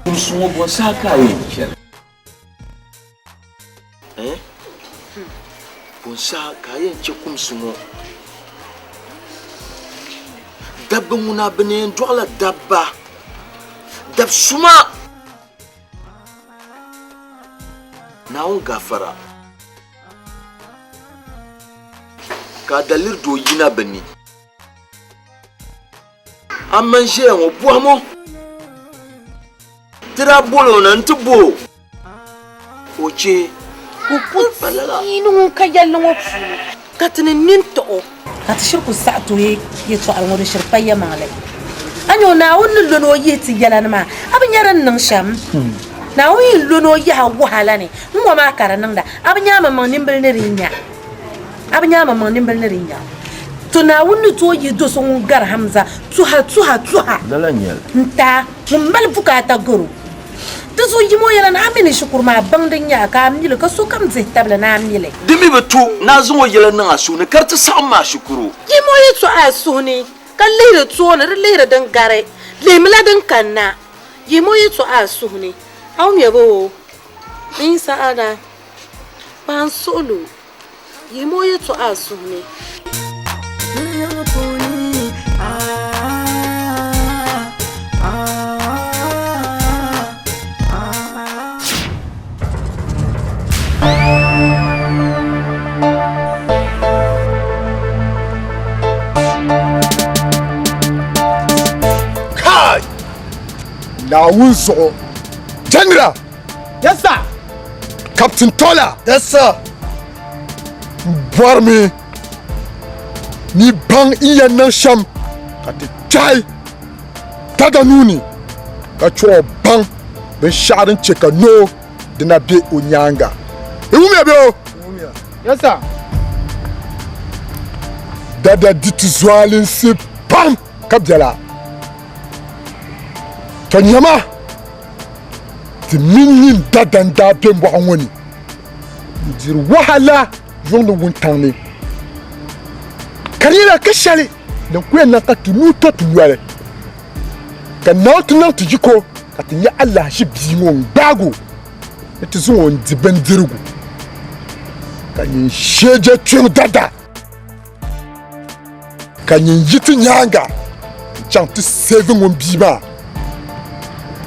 Kunsungo bonsaka yinkel. Bonsaka yenche kunsungo. Dabba muna bene ndwala dabba. Dab suma. Naun gafara. Ka dalir do yina bani. Amanje ngo buamo. Tira bolo nan tubo. Oche. Kuput inu kayallo wofu. Katene ninto. Katishirku sa'tu yeto alngoro shirpaya male. Anyo na wonu lono yeti yalanma. Abinyaran nan sham. Na wi lono ya wahala ne. Mu ma kara nan da. Abinya mamman nimbil ne rinya. Abinya mamman nimbil ne rinya. To na wonu to yido son gar hamza. Tuha. Dalanyel. Nta mumbal bukata guru. Tuzo yimo yala na amini shukur ma bangdin ya ka amnile ka so kam tabla na amnile. Dimi betu na zo yala na asu ne karta sa ma shukuru. Yimo yeto asu ne kan leere to na leere dan gare. Le mila dan kanna. Yimo yeto asu ne. Aw mi bo. Min saada. Ban solo. Yimo yeto asu ne. Nawuzo General. Yes sir. Captain Tola. Yes sir. Barmi ni bang iya nan sham kati chai tada nuni ka cho bang ben sharin cheka no dina be onyanga ewumi ebe o. Yes sir. Dada ditu zwalin se pam kabjala to nyama ti minyin dadan da pembo anwoni dir wahala yong no wuntangni karira kashali nan ku nan ka tunu to tunware ka na tunan tujiko ka tinya Allah shi biwon dago ita zuwan diban dirgu kan yin sheje tun dada kan yin yitin yanga can ti saving on biba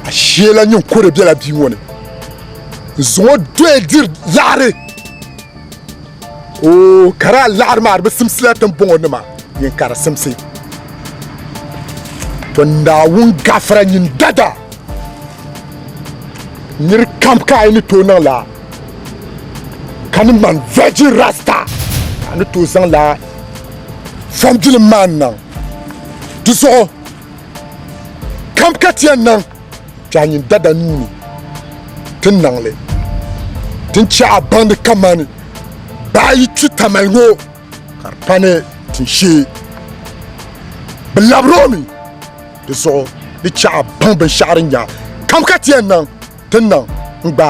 a shela yin kore biya biwon zuwa doye dir lare o kara lar ma arba simsilatan bon ma yin kara simsi to ndawun gafara yin dada nir kamp ka ni to nan la kan man virgin rasta kan to zan la famdil man nan du so kamp ka tian nan janyin dada nuni tin nan le tin cha band kamani bayi tutamalgo karpane tin shi blabromi du so di cha band ben sharin ya kamp ka tian nan tin nan ngba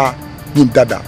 yin dada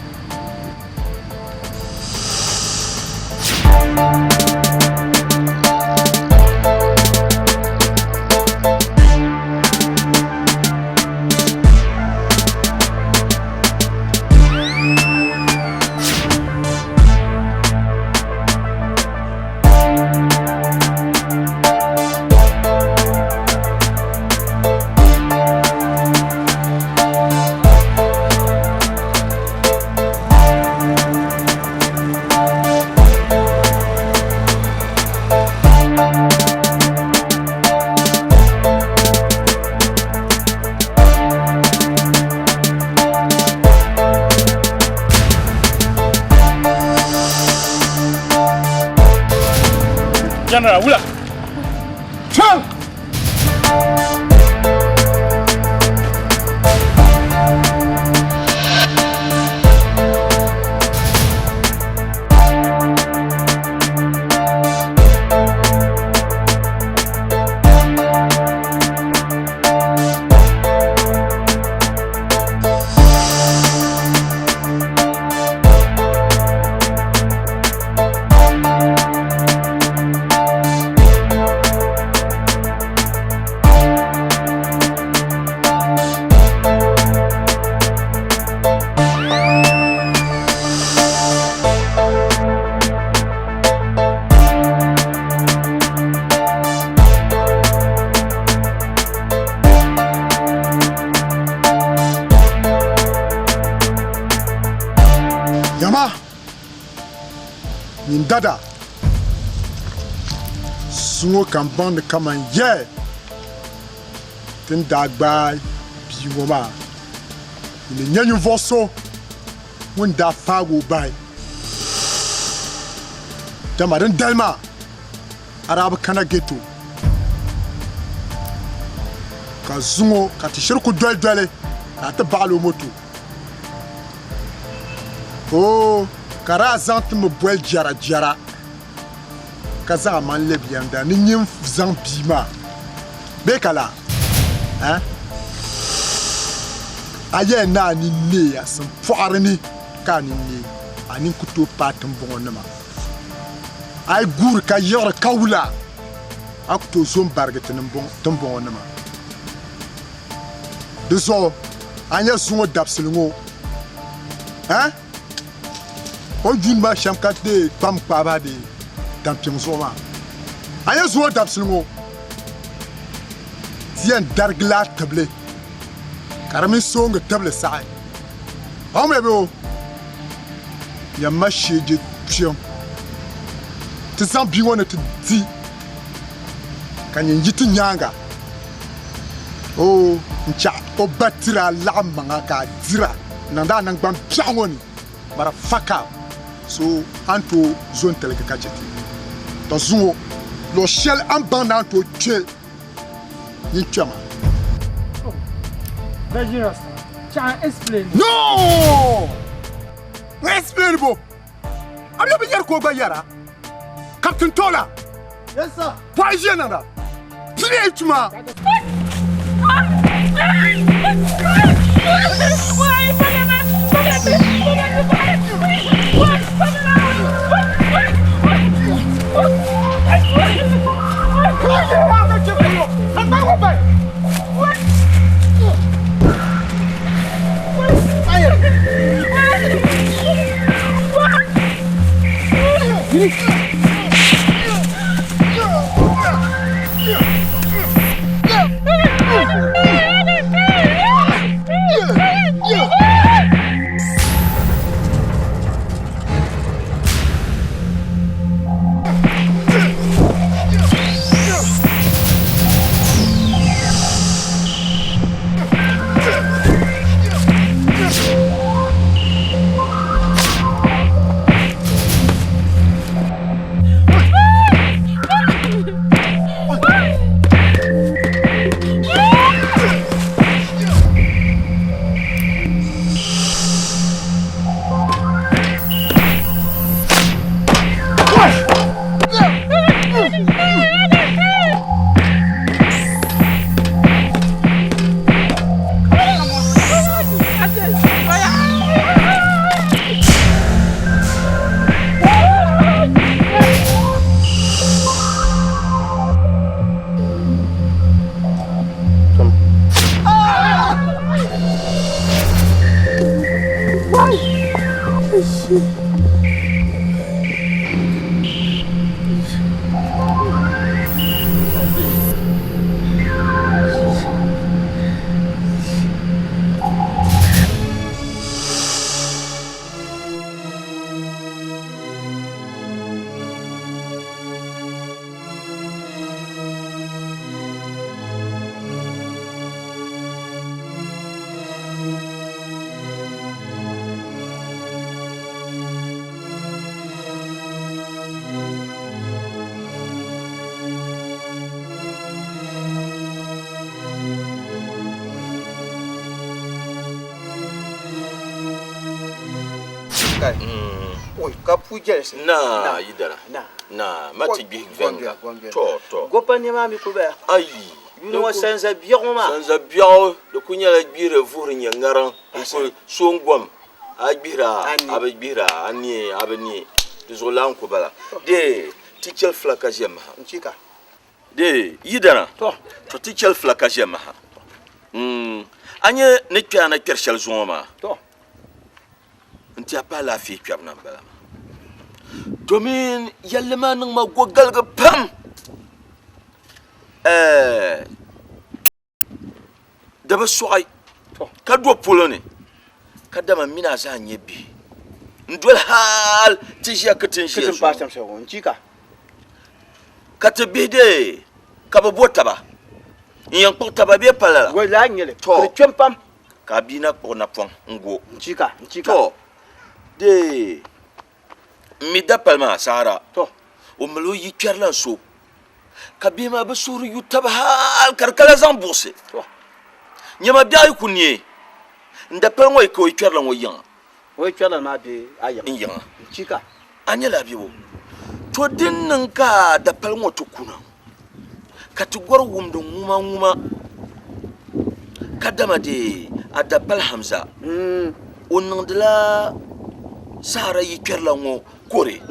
General, wula. Chang! Yama nin dada sungo kan band kaman ye tin dagba biwoma ni nyanyu voso won da fago bai tamarin dalma arab kana geto ka zungo ka tishirku dole ka ta balo moto oh kara zant me boel jara kaza man le bianda ni nyim zan bima be kala hein aye na ni ne asan foarni ka ni ne ani kuto patum bonoma ay gur ka yor kawla akto zon bargetin bon tumbonoma de so anya sungo dapselngo hein on jun ma chamkate pam paba de tampion soma aya zo dapsilmo tien dargla table karami song table sai amebo ya macheje pion te san biwona te di kanyen yiti nyanga oh ncha o batira la manga ka dira nanda nang bam piangoni mara faka so anto zone teleke kacheti to zuo lo shell en banda to tue ni chama Oh, Virgin Rasta, can explain? no explain bo abi bi yer ko ba yara Captain Tola Yes, sir. pa jenara play tuma Oi, kapu jeles. Na yidara. Na mati bi venga. To. Gopa ni ma mi kuba. Ai. No senza bioma. Sanza biao de kunya la gbire vuri nya ngaran. Ko songom. Agbira, abagbira, ani abani. De zolan ko bala. De tichel flakajem ha. Nchika. De yidara. To tichel flakajem ha. Anye ne kya na kershal zoma. To. Nti apa la fi kwab nan bala. Domin yallema nan ma gogal ga pam. Daba soy ka do polone ka dama mina za nyebi ndol hal tijia katin shi Kitin pasam se won chika. ka tebede ka bo taba yan ko taba be palala Wo la nyele. To. Chempam. ka bina ko na pon ngo Nchika. to de mi da palma sara To. o melo yi kerlan so ka bima ba suru yu taba hal karkala zan bose To. nyama biayi kunye nda pelmo ko kerlan wo yan Wo chala na be ayam. yan Chika. anyala biwo to dinnan ka da pelmo to kuna ka ti gor wumdu nguma kadama de adapal hamza onnan de la sara yi kerlan wo kore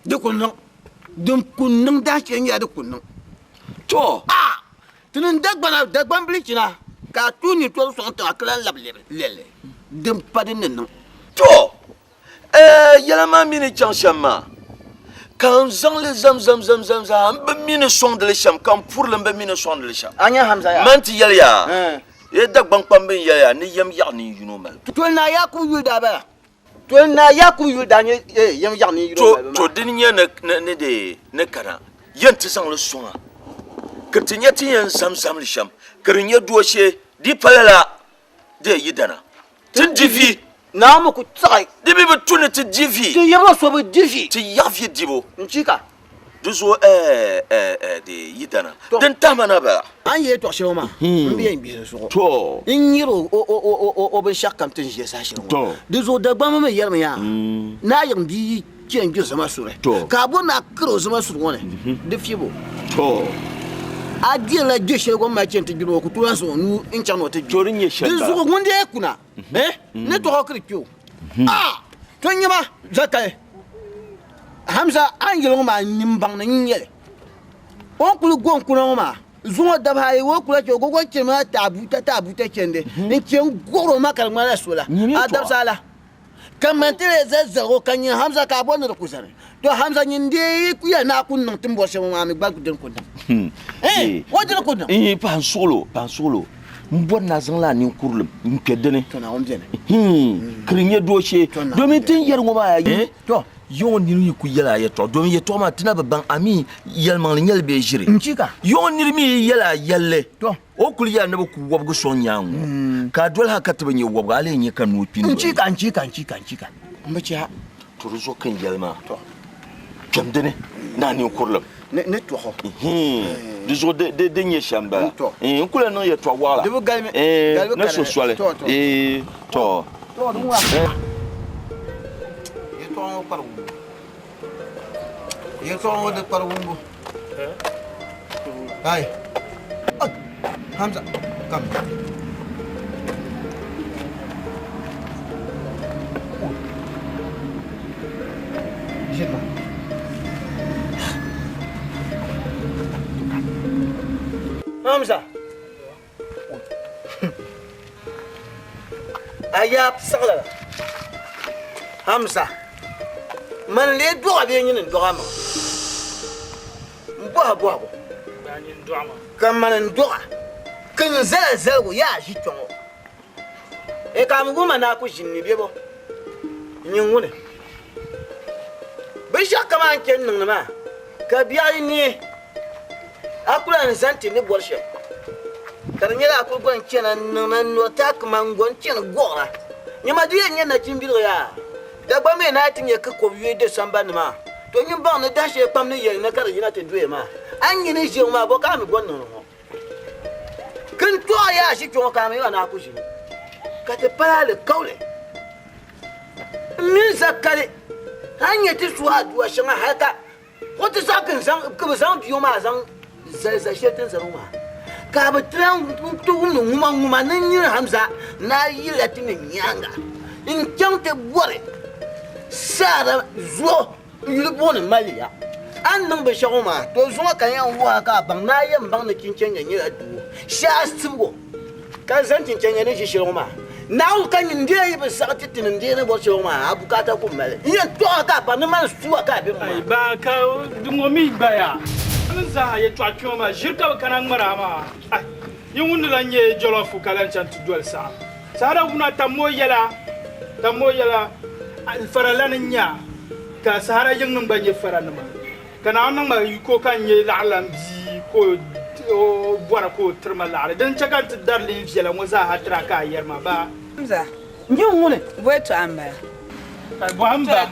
De kunnan. Dum kunnan da ke ya de kunnan. to Tunan dagban blikina. Ka tuni to so ta klan lele. Dum padin nan. to yalama mini chanshama kan zang le zam be mini son de le sham kan pour le be mini son de le sham Anya Hamza ya. manti yalya e dagban pambe yalya ni yam yak ni yuno mal To na ya ku yu da ba. To na ya ku yu da ni yam yak ni yu to din ye ne de ne kana yenti sang le songa kertinya ti yen sam le sham kernya duoshe di palala de yidana tin divi Na mu ku tsai. de be tune ti divi Ti yam so bu difi. ti yafi dibo Nchika. duzo de yidana den tamana ba An ye to shema. Mbi en bi so. to In yiro o ben shakam tin je sa shema. To. Dizo da gba me yar me ya. Na yam bi ken bi sama sure. To. Ka bo na kro sama sure wona. De fibo. to Adi la je she go ma ken ti biro ku tuan so nu in chan o te. Torin ye sheba. Dizo ngunde kuna. Ne to hokri kyo. To nyama zakay. Hamza an yelo ma nimbang na nyele. On kulu gon kuna ma. Zuwa da ba yi wo kula ke gogo ke ma tabuta kende. In ken goro ma kar ma la sola. Adam sala. Kamantere zazzago kan yin Hamza ka bon da kusare. To Hamza nyin de ku ya na kun nan timbo she ma mi gba ku den kun. Wajira kun. pan solo mbon na zan la nin kurlum nkedene To na on jene. krinye doche Tona, domin okay. tin yar ngoma ya to yon ni ku yala ya to domin ye to ma tina babban ami yalman nyal be jire Nchika. yon ni mi yala yalle To. o kul ya na ku wobgo son yangu ka dol haka to banye wobga ale nye kan no pin Nchika. Mbaci ha. to zo kan yalma to kamdene na nin kurlum Ne to ho. Dizo de nye shamba. Kula no ye to wala. Dibu galme. Na so swale. To. To dum wa. Ye to on par wu. Ye to on de par wu. Hai. Hamza, come. Jema. Hamza. Ayap sakla. Hamza. Man le do abi nyin ndo ama. Mbo bo. Ba nyin ndo ama. Kam man ndo. Kan zala go ya ji tongo. E kam go mana ku jinni bebo. Nyin wune. Be sha kama ken nan ma. Ka biya ni. Akula nzanti ni bolshe. Karnyela akul gon chena nan no tak man gon chena gora. Nyama diye nya na chimbiro ya. Da ba me na tinye ka ko wiye December ni ma. To nyi ba na dashe pam ni ye na kar yina te duwe ma. An yi ni je ma bo ka mi gon no. Kin to ya shi to ka mi na ku shi. Ka te para le kaule. Min zakale. Hanya ti suwa duwa shanga haka. Wata sakin san ka san biyo ma san zai shetin zaruma. Ka ba tran to nguma nan yin Hamza na yi lati min nyanga in kyamte bore sara zo yulbon maliya an nan ba shagoma to zo kan yan wa ka ban na yan ban na kincen yan adu sha simbo kan san kincen yan shi shagoma na u kan yin dai ba sa titin dai ne bo shagoma abukata ku male yin to ka ba na man su ka bi ai ba ka dungomi baya za ya to akoma jirka kana ngara ai yungu la nye jolofu kalan chantu dual sa sara una tamoyela faralana nya ka sara yung nang banye faranama kana nang ma yuko kan ye la'lam bi ko bora ko termala dan chakan darli fiela mo za hatra ka yerma ba Hamza nyungu ne wetu amba ai bo amba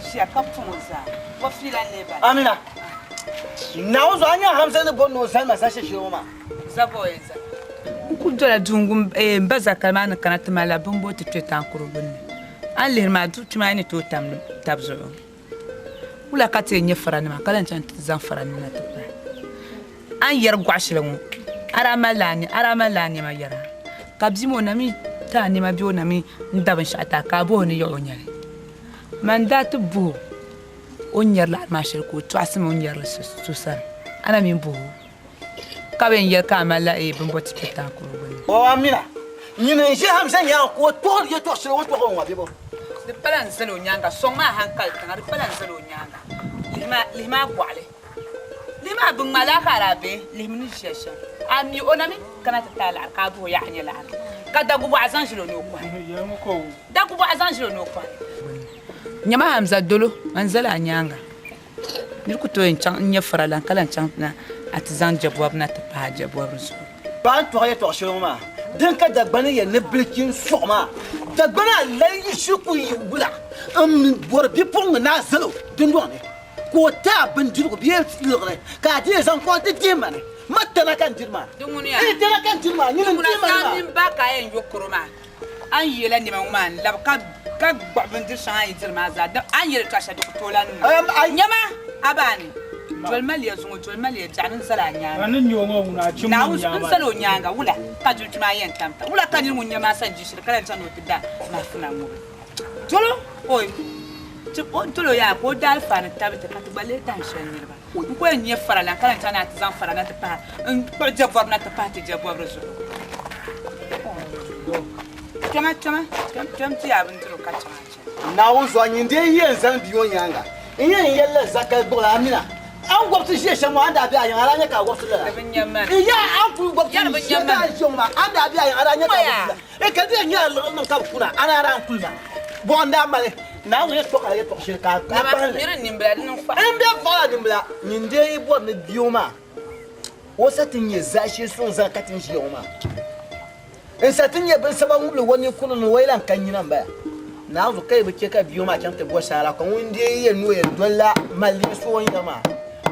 sia kapunza wa fila leba amina na uzo anya Hamza ne bonno salma sa shi shoma zaboyeza kudola dungu mbaza kalmana kana tamala bombo te twetan kurubunne an lirma du tumani to tam tabzo wala kate nye farani ma kala chan zan farani na tapa an yar gwashilon aramalani ma yara kabzimo nami ta ni ma biyo nami ndaban shata ka bo ni yo nyare mandat bu onyar la ma shirku to asimo onyar susar ana min bu kaben yer kamala bombo te twetan kurubunne o amina nyine je Hamza nya ko to ye to shiro to ko ngabibo de palan zalo nyanga soma hankal tanga de palan zalo nyanga lima gwale lima bung malaka arabe limni shesha ami onami kana tala ka bo ya hanya la ka da gubu azan shilo no kwa da gubu azan shilo no kwa nyama Hamza dolo manzala nyanga nirku to en chan nya farala kala chan na atizan jabwab na ta jabwab so ban to ye to shiro ma dan ka dagbana ya ne bilkin soma dagbana lai shuku yula bor bi pong na zalo din do ne ko ta ban dirgo bi lugre ka ti san ko ti timane matana kan dirma dunguniya tana kan dirma ni dunguna dirma samin ba ka yen yokuruma an yela ni man lab ka gbabin dir shan yi dirma za da an yela ka sha duk tolan nyama abani jolmal ya zungo jolmal ya janin sala nyanga anin yongo una chimu na usu salo nyanga wula ka jultima yen tamta wula ka ni mun nyama san jishir kala tan otida na funa mu jolo oy tolo ya ko dal fan tabita ka tubale tan shan nirba ko en ye farala kala tan at zan farala ta pa ko jabab na ta pa ti jabab reso kama ti abin tro ka tan na won so nyinde yen zan biyo nyanga yen yella zakal bola amina an gwabta shi shan ma da biya yan aranya ka gwabta la ya an fu gwabta shi da shi ma an da biya yan aranya ka gwabta e ka dia nya nan ka kuna ana ran kulma bonda male na wo to ka ye to shi ka ka ba mirin nimbla din fa an biya fara dimbla nyinde yi bo na biyo ma wo satin ye zashi sun zakatin shi yau ma in satin ye bin saban wulu wani kunun wailan kan yinan ba na zo kai bace ka biyo ma can ta bo sara kan wanda ye no ye dolla mali so wani ma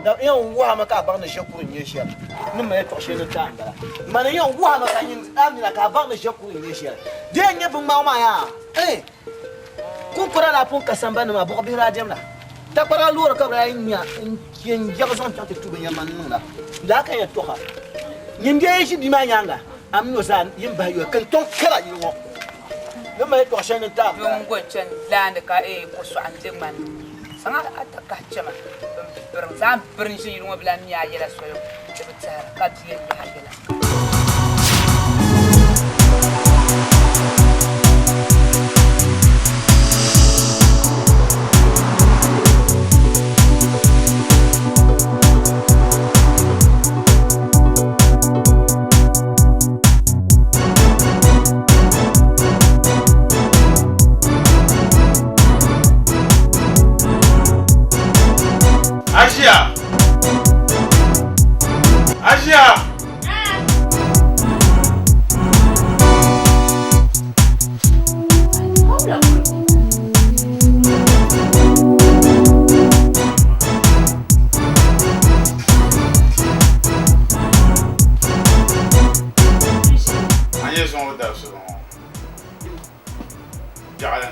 da yan wa maka ba na shakuru ne shi ni mai to shi ne ta ambara man yan wa maka yin amina ka ba na shakuru ne shi de nye bin ma ya ku kura la pon kasamba na ma bo bi radiam la ta para lura ka ra nya kin jagson ta tu bin yaman nuna da ka ya to ha yin de shi bi ma nyanga am no san yin ba yo kan ton kala yi wo ni mai to shi ne ta don gwancen da ka ko su an din man sanga ataka chama berang sam berinsi rumah belan ni aja lah soyo cepat kajian ni aja lah.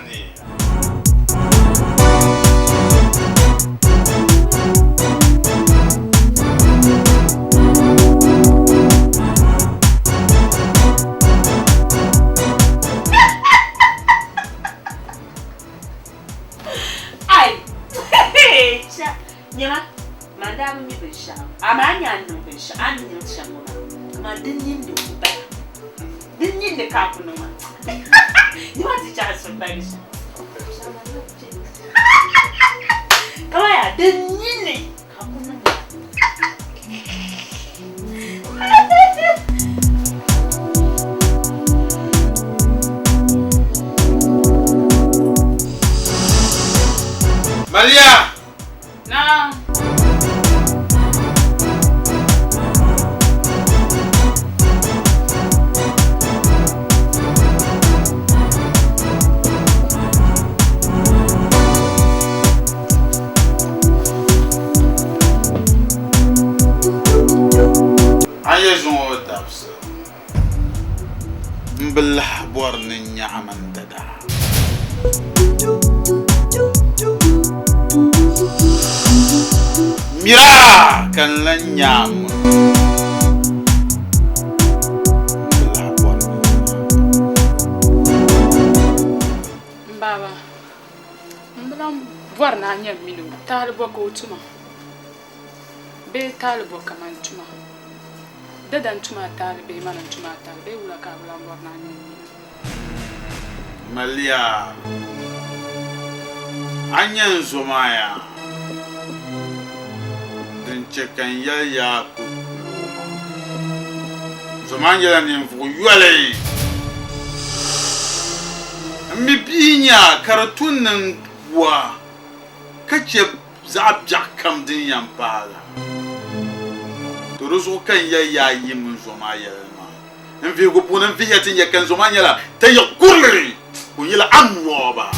ne Nyama, madam mi besha. Amanya no besha. Ani no shamona. Ma dinni ndo ba. Dinni ne ka kuno ma. You want to charge some bags? Come on, dinni ne ka kuno. Maria. Na. Ayezon odabs. Mbelah borni nyaman dada. Mira kan lanyam. Baba. Mbelam buarna nya minu. Talbo ko tuma. Be talbo kaman tuma. Dadan tuma talbe manan tuma talbe wala ka bulam buarna nya minu. Malia. Anyan zomaya. Chekan ya ku Zomanya ni mfu yuale mi binya karatun nan wa kace zabjak kam din yampala to ruzo kan ya yi mun Zomaya ma in fi go punan fi yatin ya kan Zomanya la ta ya kurri ku yila amwo ba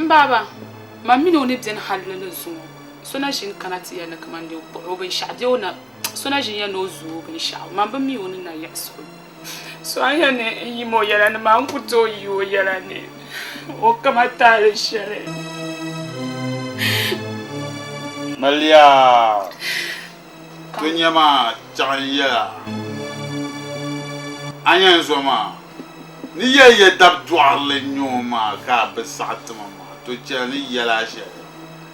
Baba mamino ne bin halin zuwa sona jin kanati ya na kamande obin shade ona sona jin ya no zu obin sha mamba mi oni na yeso so aya ne yi mo yara na ma nkuto yi o yara ne o kamata le shere Malia tunyama chanya anya zoma ni ye dab duar le nyoma ka besat mama to chani yala shere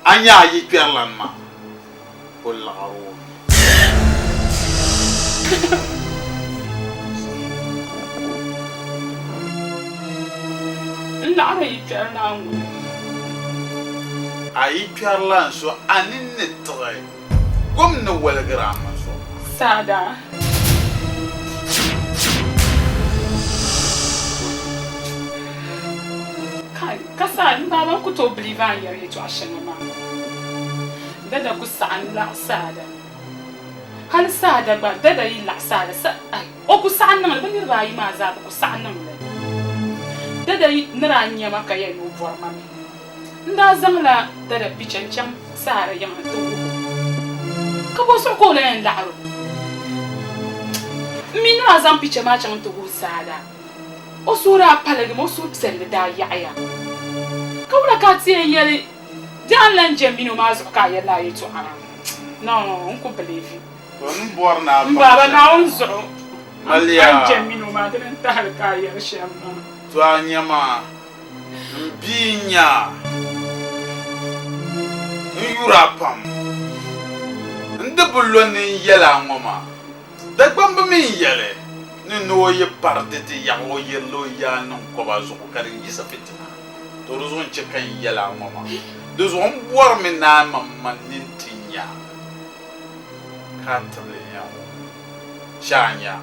Anya yi perlan ma polaro la yi perlan Ayi perlan so anin ne tre Kom no welgram so sada Kasa baba ku to believe an yare to ashana ma dada ku san la sada hal sada ba dada yi la sada sa ai o ku san nan ba ni ba yi ma za ku san nan dada yi nira nya maka ya no bor ma nda zamla dada bichanchan sara yan to ka bo so ko len la ro min na zam bicha ma chan to sada o sura palagi mo su psel da ya Kawla kati yele dan lan jemino mazo ka yela yitu ara no unko believe Kon borna baba na unzo Malia jemino ma dan tal ka yel shamma to anyama mbinya yurapam ndebullo ni yela ngoma dagbamba mi yele ni no ye pardete ya o yelo ya non ko bazo ko karin gisa fitina to rozon chekan yela ngoma de zon bor mi na mamma nintinya katale ya chanya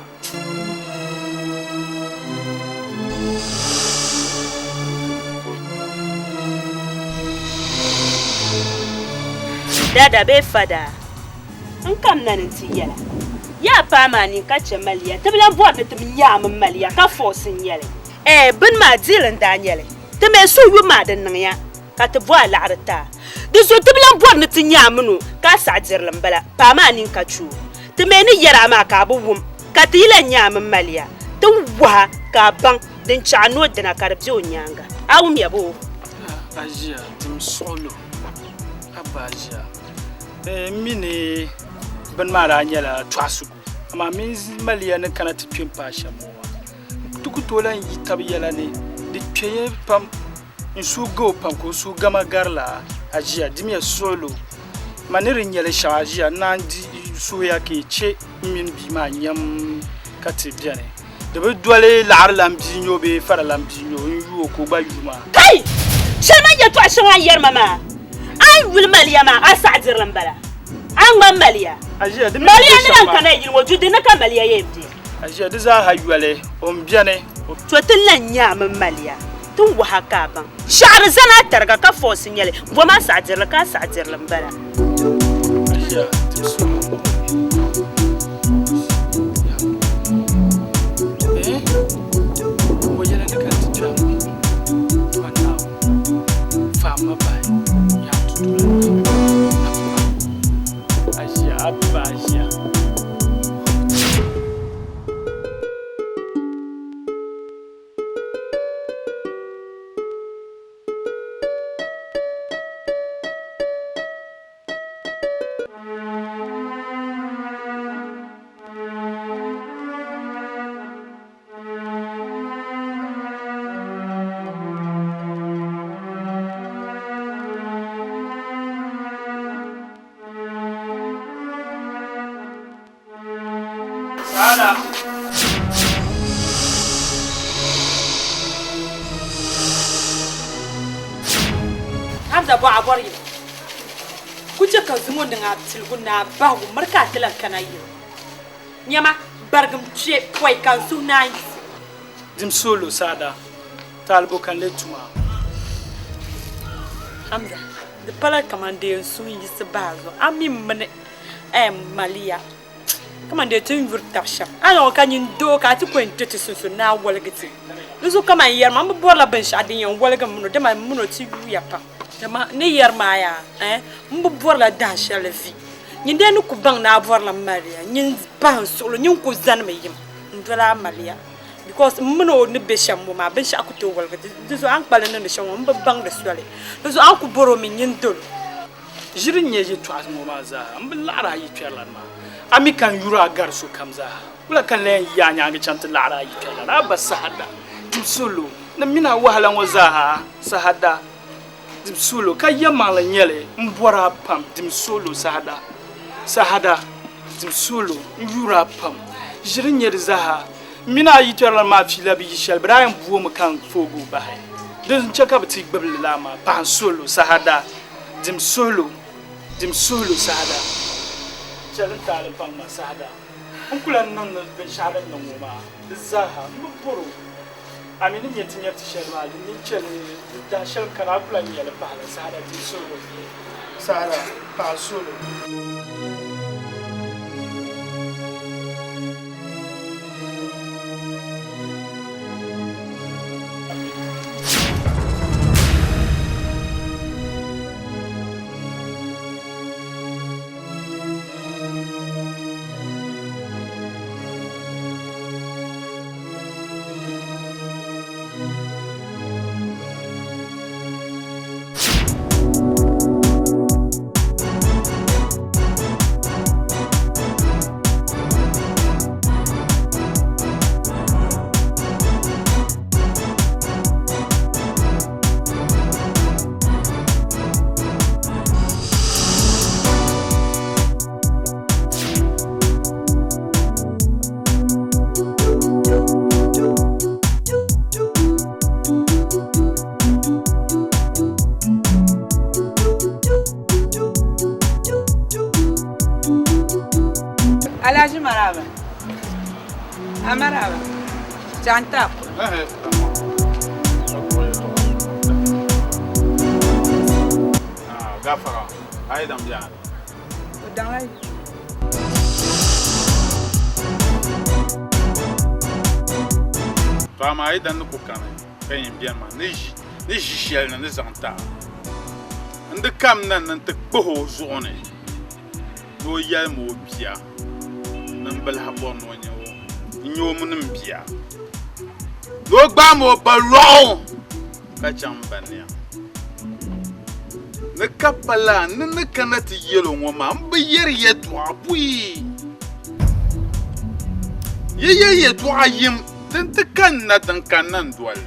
Dada be fada. Nkam nan ntiyela. Ya pa mani ka chemalia. Tebla bord ne temiya malia ka force nyele. Bin ma dilen Daniel. Te me so yu ma den nan ya. Ka te voa la reta. De so tebla bord ne tinya munu ka sa dirlen bala. Pa mani ka chu. Te me ni yera ma ka bu wum. Ka te ile nya malia. Te wa ka bang den cha no de na ka de nyanga. Au mi abo. Ajia, dim solo. Abajia. Mini ban mara nyala twasugu. Ama min maliya ne kana ti twin pasha mo. Tuku tolan yitab yala ne. Di tweye pam nsu go pam ko su gama garla. Ajia dim ya solo. Maniri nyala shajia nandi su ya ke che min bi ma nyam kati biane. De be dole lar lambi nyobe fara lambi nyo yu ko ba yuma. Kai! Shema ya to ashanga yer mama. Ai wil maliya ma asadir lambala. An ban maliya. Ajia de maliya ne kan yin wajudi ne kan maliya yebdi. Ajia de za hayuale on biane. To tillan nya min maliya. Tun wa haka ban. Shar zana targa ka fosin yale. Bo ma sadir ka sadir lambala. Ajia Sada. Hamza bo abori. Kuje ka zumo dinga tilgu na bawo marka tilan kana yi. Nyama bargam ce kwai kan sunai. Dim solo sada. Talbo kan letuma. Hamza, the pala kamande sun yi sabazo. Ami mane Malia. Kamande tun vurtasham. Ano kanyin do ka ti kwento ti sunsun na walgati. Nuzo kama yar ma bola ban shadin yan walga muno de ma muno ti ya pa. Dama ne yar ma ya mbo bola dan shalafi. Nyinde nu ku bang na bola Maria. Nyin ban solo nyin ku zan me yim. Ndola Malia. Because muno ne be sham ma ban sha ku to walgati. Duzo an kpala ne sham mbo bang de swale. Duzo an ku boro mi nyin dol. Jirin yeji twas mo ma za. Mblara yi twerlan ma. Ami kan yura garso kamza wala kan len ya nyaanga chanta lara yikala na ba sahada dimsulu na mina wahala wazaha sahada dimsulu ka yamala nyele mbora pam dimsulu sahada dimsulu yura pam jirin yer zaha mina yitwala ma fila bi shel Brian buo kan fogu ba hay den chaka bati gbabli lama pan solo sahada dimsulu sahada Jalan talim pang masada. Ungkulan nang bensyara nang uma. Zaha mupuru. Amin ni nyet sherma. Ni chel dah sherm kanakulan ni ala pahala sahada di solo. Sahada pahal solo. Alhaji maraba. Amaraba. Janta. Gafara. Ai dam jan. Dangai. Fama ai dan ku kan. Kan yin biyan ma. Ni shishel na ni zanta. Nde kam nan nan te kpo zo ne. Do yal mo biya. Nan bal habon no nyo. Nyo mun biya. Do gba mo ba ro. ka cham bania ne kapala ne kana ti yelo ngoma mbe yer yetu apui ye yetu ayim tente kan na tan kanan dwal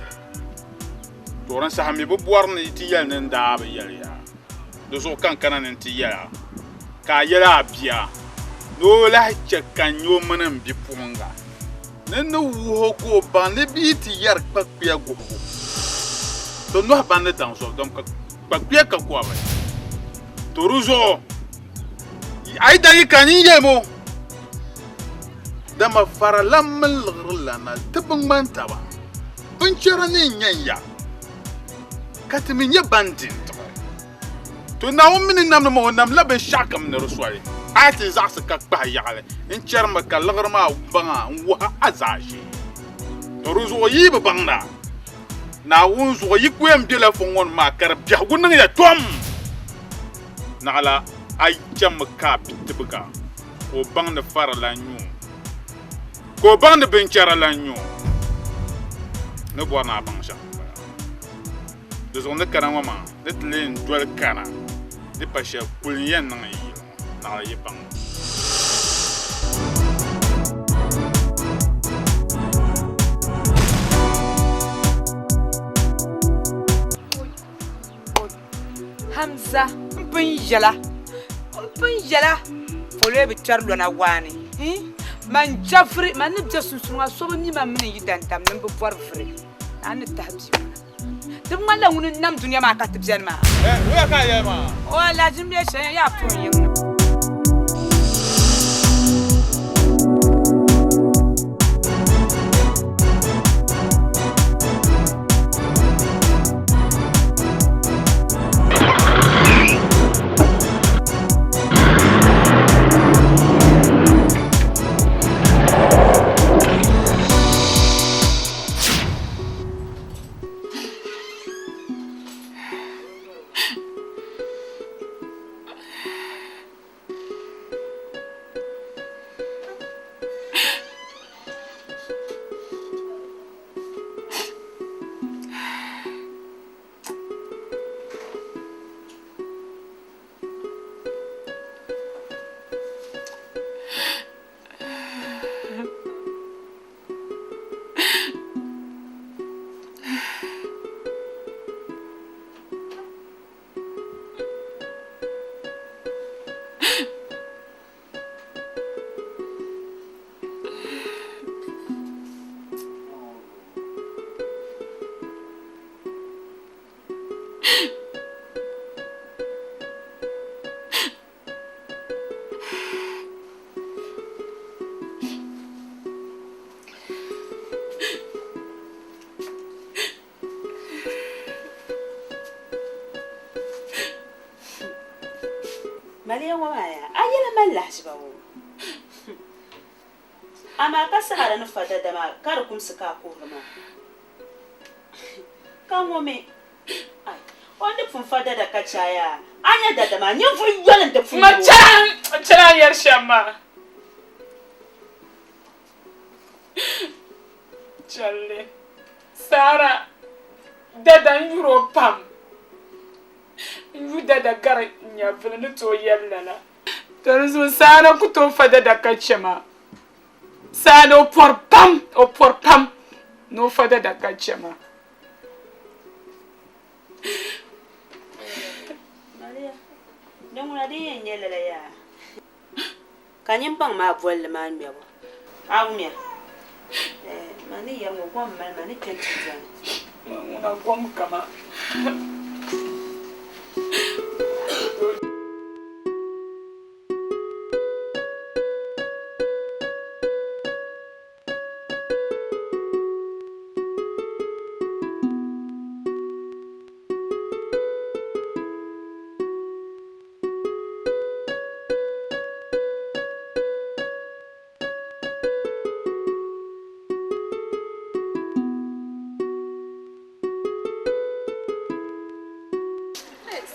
toran sa hami bu borni ti yel ne nda ba yel ya do so kan kanan ti yela ka yela bia no la kan yo manan bi punga nan no wo ko ban le bi ti yar pakpia go to no ban ne dan so donc pakpia ka ko ba toruzo ai dai kan yemo dama fara lammal lana tabin manta ba bin cira ne nyanya katimi nya bandin to na wumini nam mo nam la be shakam ne ruswali ati zaks ka ba yale in charma ka lagrma banga wa azaji to ruzo yi be bangna na wunzo yi kwem bela fongon ma kar bia gunna ya tom nala ay cham ka bitbuka o bang ne fara la nyu ko bang ne benchara la nyu ne bona bang sha de zone kana ma de tlen dwel kana de pasha kulien na yi na yi bang Hamza mpun yala fole be charlo na wani man jafri man ne jasu sunga so mi ma min yi dantam ne be por fri an tahbi dum mala woni nam dunya ma ka tibjan ma we ka ya ma wala jimbe shay ya pun yin Maria waya ayela mallahi bawo ama ka sahara no fada da ma kar kum suka ko ma kan wo me ai onde fun fada da ka chaya anya da ma nyin fun yolan da fun ma chan yar shama challe sara dadan europam yu dada gar nya vele to yellana terzo sara ku to fada da kachema sano por pam no fada da kachema Maria don wona de nyelala ya kanyin bang ma volle man mebo awumia mani ya mo gom man mani tentizan una gom kama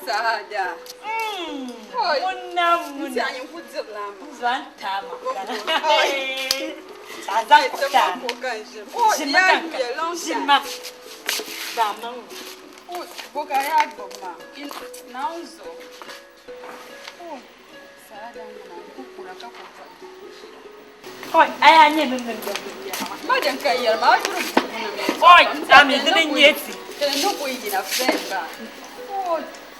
Sada. Mun sai yin hujjar lama. Zan ta magana. Sada ko ta. Oh, ya yi long Shima. Da man. Boka ya goma. Naunzo. Oh. Sada ngana kukula ka kufa. Oi, aya nye min nan da. Ma dan ka yar ma juru kuna me. Oi, sami dinin yeti. Tele no ko yi na friend ba. Oh,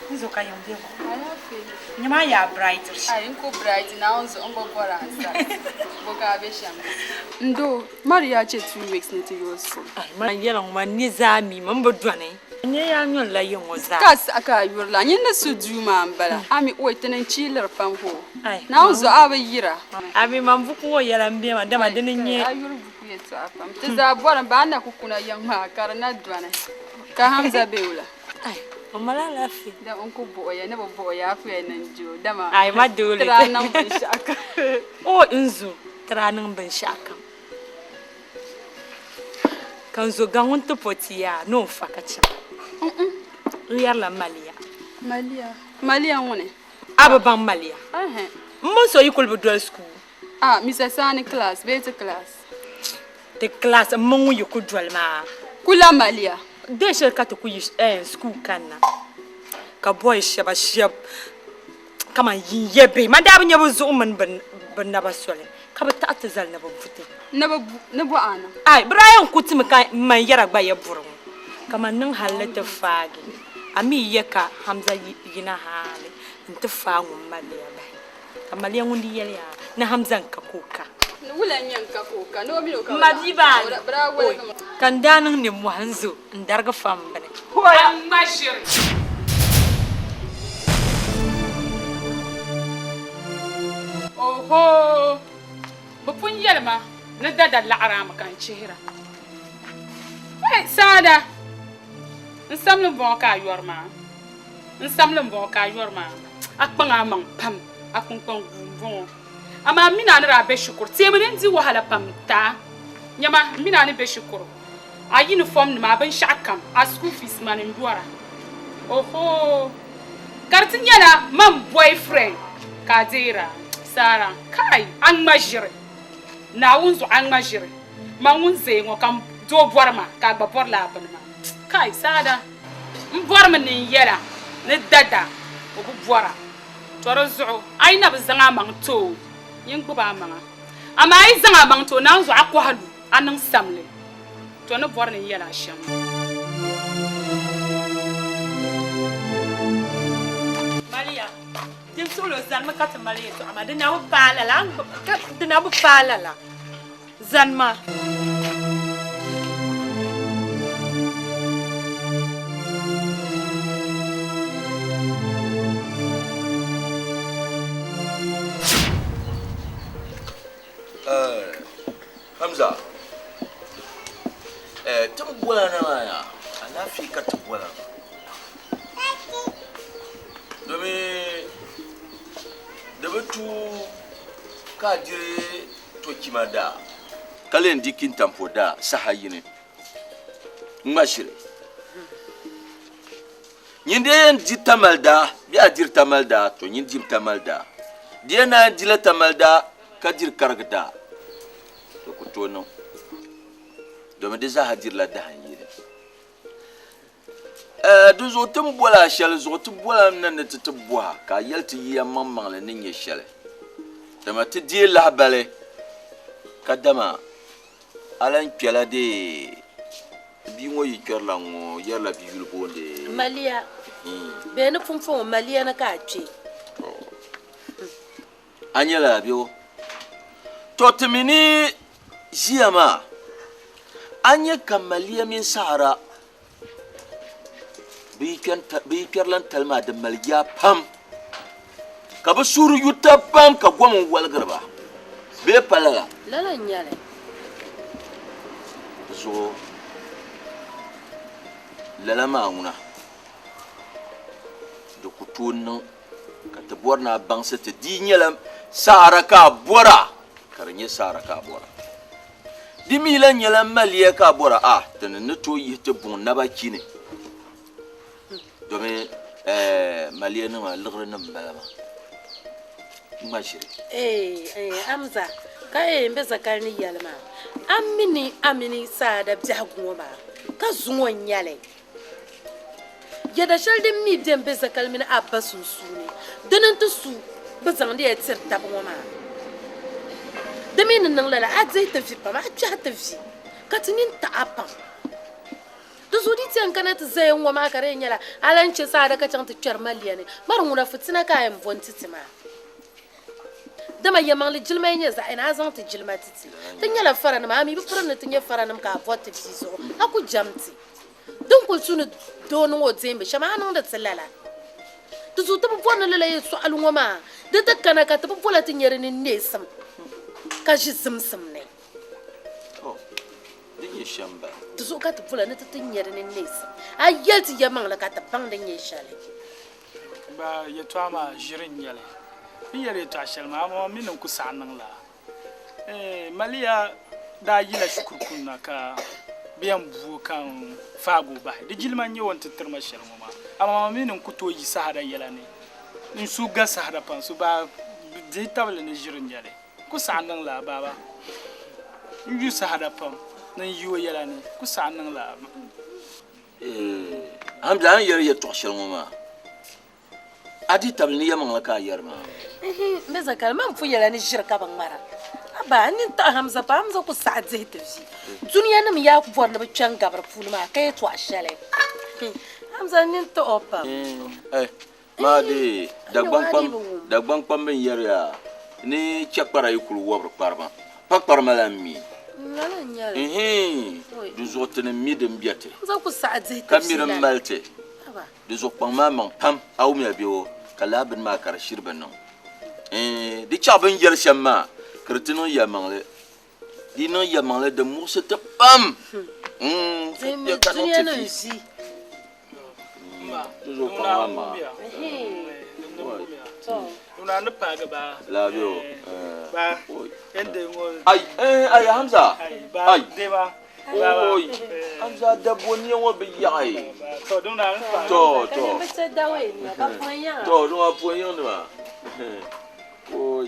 Nzo ka yonde. ala fe. Nyama ya bright. Ai nko bright naunzo ongo bora ansa. Boka be sham. Ndo, Maria che 2 weeks ne to yoso. Ai, man yela ngwa ni zami man bodwane. Nye ya nyon la yongo za. Kas aka yurla nyin na su duma mbala. Ami oi tenen chiler pam ho. Ai. Naunzo aba yira. Abi man buku wo yela mbe ma dama dinin nye. Ayuru buku yeto apam. Tiza bora ba na kukuna yang ma karana dwana. Ka Hamza beula. Ai, mamala lafi. Da onko boya ne boya afu ya nanjo dama. Ai, ma dole. Tra nan ban shaka. O inzu tranin ban shaka. Kan zo ga hunta potiya no fakacha. Riyar la Malia. Malia wone. Ababan Malia. Eh. Mun so yikul budol school. Ah, Mr. Sani class, better class. The class mun yikul dwal ma. Kula Malia. De shirka ta ku yi school kanna. Ka boy shab. Kama yin yebe ma da ban yabo zo mun ban na basole. Ka ba ta zal na ban fute. Na bu ana. Ai, Brian kuti man yara ba ya burun. Kama nan halatta fagi. Ami yaka Hamza yina hali. Nta fangu Malia ba. Kama Malia ngundi yele ya na Hamza nkakuka. Wula nyanka kuka. No mi no ka. Madiba. Kan danin ne mu hanzo ndarga fam bane. Hoya mashir. Oho. Bupun yelma na dada la'ara makan chihira. Hey, Sada. Nsamlum bon ka yorma. Akpanga mang pam. Akpang bon. Ama mina na rabe shukur. Tiemene ndi wahala pam ta. Nyama mina ni be shukur. A uniform ni ma ban shakam. A school fees man ndwara. Oho. Kartin yana man boyfriend. Kadira. Sara. Kai an majire. Na unzo an majire. Ma unze ngo kam do borma ka ba bor la ban ma. Kai Sada. Mborma ni yela. Ni dada. Obu bora. Toro zuo. Ai na bazanga mang to. Yingbu ba manga. Ama ai zanga mang to na unzo akwa halu. Anang samle. To no bor ni yela sham. Malia. Tim solo zan ma kat Malia to ama dina bu pala la. Dina bu pala la. Zanma. Hamza. Tumbuala na ya. Alafi ka tumbuala. Da batu ka jire to kimada. Kalen dikin tampo da sahayine. Ngashire. Nyinde yan jitamalda, biya jirtamalda to nyin jimtamalda. Dia na jila tamalda ka jir kargda. To ko tono. Domin da za hadir la da hanyire. Du zo tumbola shal zo tumbola nan da tutubwa ka yalti yamman mangle nin ya shale. Dama ti die la bale. Kadama alan kela de bi ngo yi kerla ngo yalla bi yulbo de Malia. Be na funfun Malia na ka ce. Anyala biyo. To timini jiyama. Anya Malia min sara. Bi kerlan talma da malya pam. Ka ba suru yuta pam ka gwamun walgarba. Be palala. Lalan yale. So lala mauna da kutunan ka tabuwar na bansa ta dinyalam sara ka bora karanye sara ka bora dimilan yalan maliya ka bora tanan na to yi ta bun na baki ne domin maliya na ma lagrin nan balama ma shiri Hamza ka mbe zakarni yalma amini Sada bjaguma ka zuwon yale yada shal din mi dem be zakal min abba sunsuni danan to su bazan da ya tsirta ba ma da min nan lala azai ta fi pa ma ta fi katinin ta apa to su di tiyan kana ta zayen wa ma kare nyala alanci sa da ka can ta kyar maliya ne marin wura fitina kayan bonti ma dama yamang le jilma nya za ina zan ta jilma titi tan yala farana ma mi bi farana tan ya farana ka vote bizo aku jamti don ko sunu don wo zembe shama nan da tsallala to su ta bona lala ya su alun ma da ta kana ka ta bola tan yare ne sam ka shi samsam ne oh din ya shamba to su ka ta bola ne ta tan yare ne sam ayati yamang la ka ta bang da ne shale ba ya to ma jirin yale yare to shalma ma minin ku sanan la maliya da yila shukurkun na ka biyan bu kan fago ba da jilman yawan tattarma shalma ma amma minin ku to yi sahara yala ne in su ga sahara pan su ba zai tabla ne jirin yale ku sanan la baba in yi sahara pan nan yiwo yala ne ku sanan la hamza an yare ya to shalma ma adi tabni yamang la ka yarma me zakal man fu yala ni shirka ban mara aba ni ta hamza pa hamza ku sa'ad zai tafi duniya nam ya ku vorna ba can gabar fulma kai to ashale hamza ni to opa ma de dagban pam ben yarya ni chakpara yikulu wobr parma pakparma la mi ngala nyala du zotene mi de mbiate za ku sa'ad zai tafi kamira malte du zokpang ma mang pam awmi abiyo kala bin ma kar shirban non di chabin yer shamma kirtino ya mangle di no ya mangle de musa te pam ya duniya nan shi zo pa ma una na paga ba la bio ba ende ngo ay hamza ay de ba oi hamza da boni wo be yai to dona to be se dawe ni ka ponya to no aponya no oi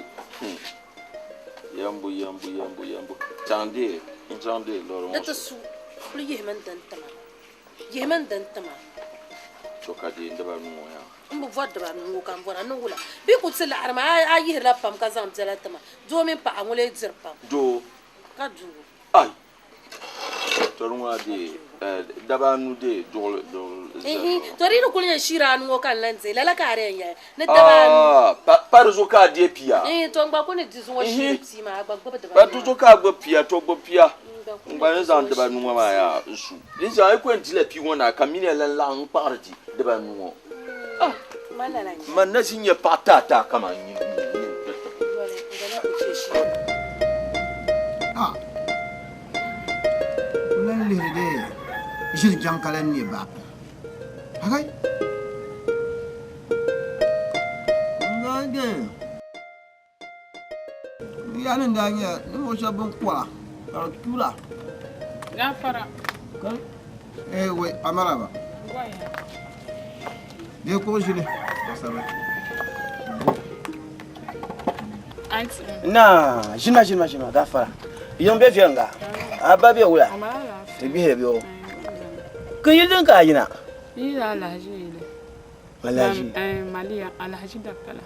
yambu tande loro da su lu yemen dan tama choka di ndaba no ya mbu vodda ba no kan bona no wula bi ku tsila arma ayi la pam ka zam jala tama do min pa angole zirpam do ka du ai to runwa di daba nu de do to ri no kunya shira no kan lanze la ka re ya ne daba par zo ka de pia to ngba ko ne dizu wo shira ti ma gba gba daba ba to ka gba pia to gba pia ngba ne zan daba nu ma ya su din za ai ko ndile pi wona kamine lan la ng pardi daba nu man na sinya patata kama yin ulan lede jil jankalan ni ba hagai ngade yanin da nya ni mo sabon kwa kula gafara kan we amara ba ne ko jile sabe na jina gafara yon be fianga ababe wula te bi hebio ko yidin ka yina ila alhaji maliya alhaji dakala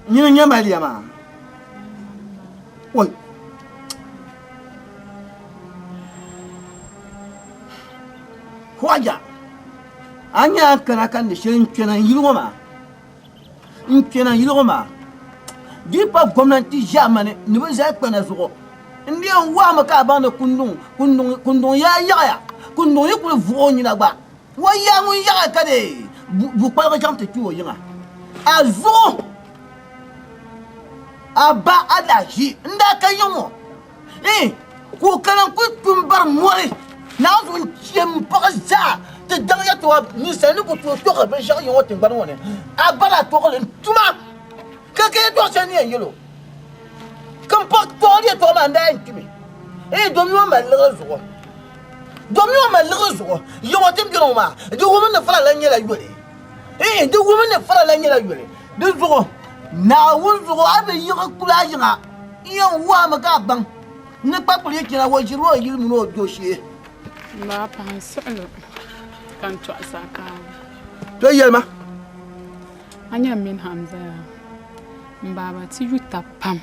nyina nya maliya ma oi hoja anya kana kan de shirin kenan yiroma di pa gwamnati jamane ni ba za ka na zuwa ndi an wa maka ba na kundun ya kundun yi ku vuo ni na gba wa ya mun ya ka de bu pa ga jam te tuwo yinga azo aba adaji nda ka yimo ku kanan ku tumbar more na zo ciem pa za te dang ya to ni sa ni ku to ka be sha yo tin ban woni abala to ko tuma kake to se ni yelo kan pa to ri to ma nda ntimi domi wa ma lezo yo watim gino ma de wo na fara la nyela yore de wo na fara la nyela yore de zo na wo zo abe yi ka kula jinga iya wa ma ka ban ne pa puli kina wo jiro yil mu no joshi ba pa solo kan to asaka to yelma anya min hamza mbaba ti yuta pam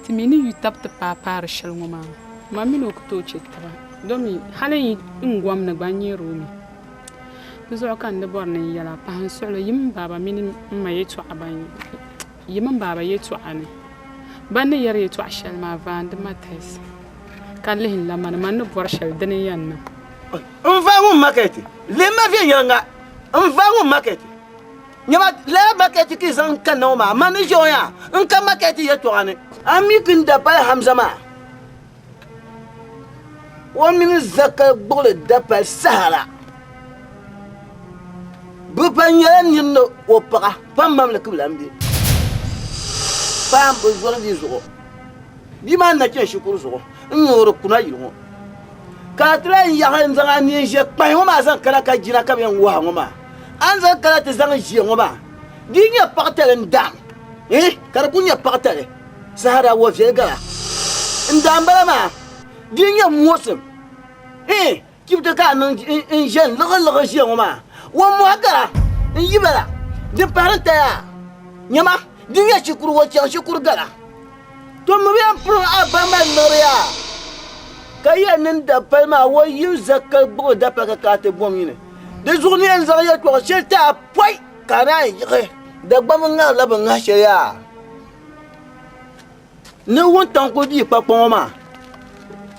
ti mini yuta ta papa rashal ngoma mami no ko to chitaba domi halin ingwam na gbanyero mi zo kan de borne yala pa solo yim baba min ma yeto aban yim baba yeto ane banne yar yeto ashal ma vande mates kan lehin la man no borshal dene yanna mvangu maketi le ma vie yanga mvangu maketi nyama le maketi ki zan kan no ma man joya nka maketi yeto ane ami kin da pa hamza ma wa min zakka bole da pa sahara bupan yalan yinno opaga pam mamlak bilambi pam bu zora di zo di man na ke shukuru zo ngoro kuna yiro ka tren ya han zanga ni je pai ma zan kala ka jina ka ben wa ngoma an zan kala te zanga je ngoma di nya partere ndam kar kunya partere sahara wo vega ndam bala ma di nya mosem kibta ka nan in jen laga je ngoma wa muagara yibala de parenta ya nyama dinya shukuru wa chan shukuru gala to mu bian pro abama noria kaya nan da palma wa yu zakal bo da pa ka te bomine de journée en zaria to shelta poi kana yire da gbam nga la ba nga sheya ne won tan ko bi pa pon ma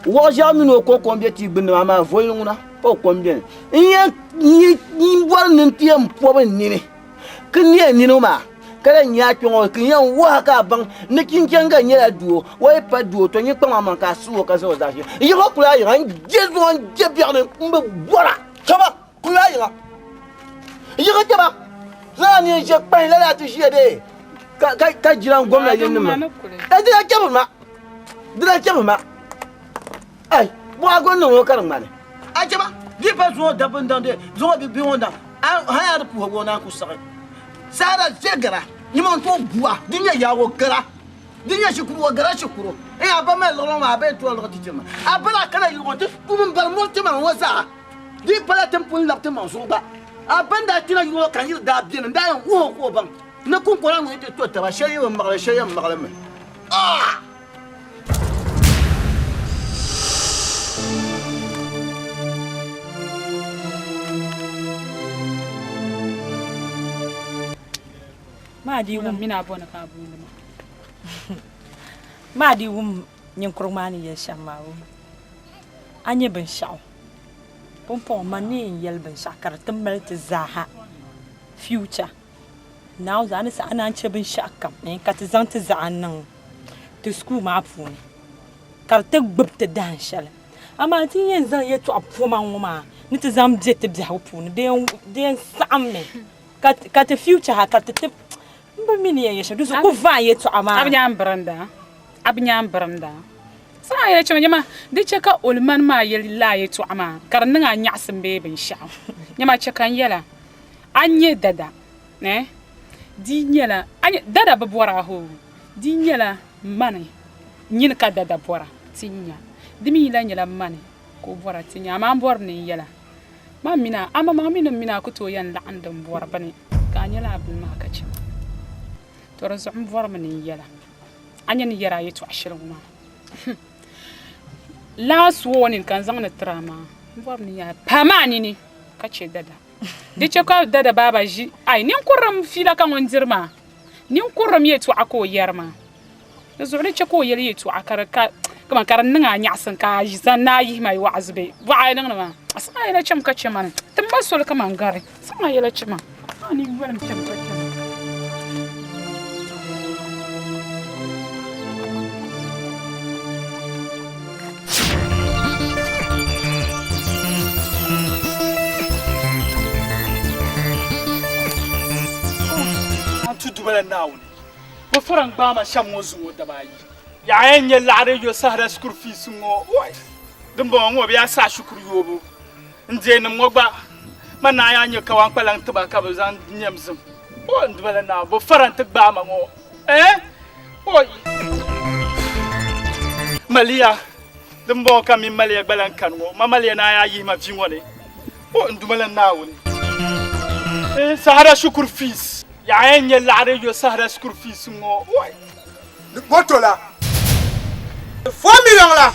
wo jamino ko combien ti bin ma voyuna o combien ni bor nin tiem poben nini kin ye ninu ma kala nya twon kin yan wa ka ban ne kin kenga nya duo wa pa duo to ni kpama man ka suo ka so zashi yi ko kula yi ran jesu on je biarne mbe bora chaba kula yi ra yi ko chaba za ni je pa la tu jede ka jiran gwamna yin ma e dira chaba ma ai bo agon no karan ma ne a chaba di pa zo dabin dande zo bi wonda ha ya ku wona ku sare sara jegara ni mon to bua dinya ya wo gara dinya shukuru gara shukuru aba me lo ma be to lo tijema abala kana yi wote ku mun bar mo tema wasa di pala tempun lapte man so ba abanda tina yi wo kan yi da bi nda yan wo ko ban na kun ko ran yi to ta ba shayi wa magala me ma di wum mina bona ka bulu ma di wum nyin kurmani ya shamawo anye ben shaw pompo mani yel ben shakar tamal ta zaha future now zan sa anan ce ben shakam ne ka ta zan ta zan nan to school ma fun kar ta gbabta dan shal amma tin yin zan ya to afoma ngoma ni ta zam je ta bi hawfun den samme ka ta future ha ka ta ba mini ya yesha dusu ku va yeto ama abnyam branda sa ya chama nyama de cheka ulman ma yel la yeto ama karna nga nyasem be bin sha nyama cheka yela anye dada ne di nyela anye dada ba bora ho di nyela mane nyin ka dada bora tinya dimi la nyela mane ko bora tinya ma bor ni yela ma mina ama ma mina ko to yan la andam bora bane ka nyela bil ma ka chi torozum bora mani yela anya ni yara yeto ashiruma last warning kan zangna trama bora ni ya pamani ni ka ce dada de ce ka dada baba ji ai nin kurram fila kan wondirma nin kurram yeto ako yarma da zuwa ce ko yeli yeto akara ka kuma karan ninga nyasan ka ji zan nayi mai wa'azbe wa'ai nan ma asa ila cham ka ce man tumba sol ka man gare sama ila chama ani gwaram cham ka ce bala nawni bo foran bama shammo zuwo dabayi ya enye laare yo sahra school fees ngo oy dumbo ngo biya sa shukuru yobo nje nam ngba mana ya nye kawan kwalan tuba ka bazan nyamzum o ndubala na bo foran te bama ngo oy Malia dembo kami Malia balan kanwo ma Malia na ya yi ma vingone o ndumala nawuni Sahara shukur fils ya enye lare yo Sahara shukur fils ngo oi moto là 4 millions là.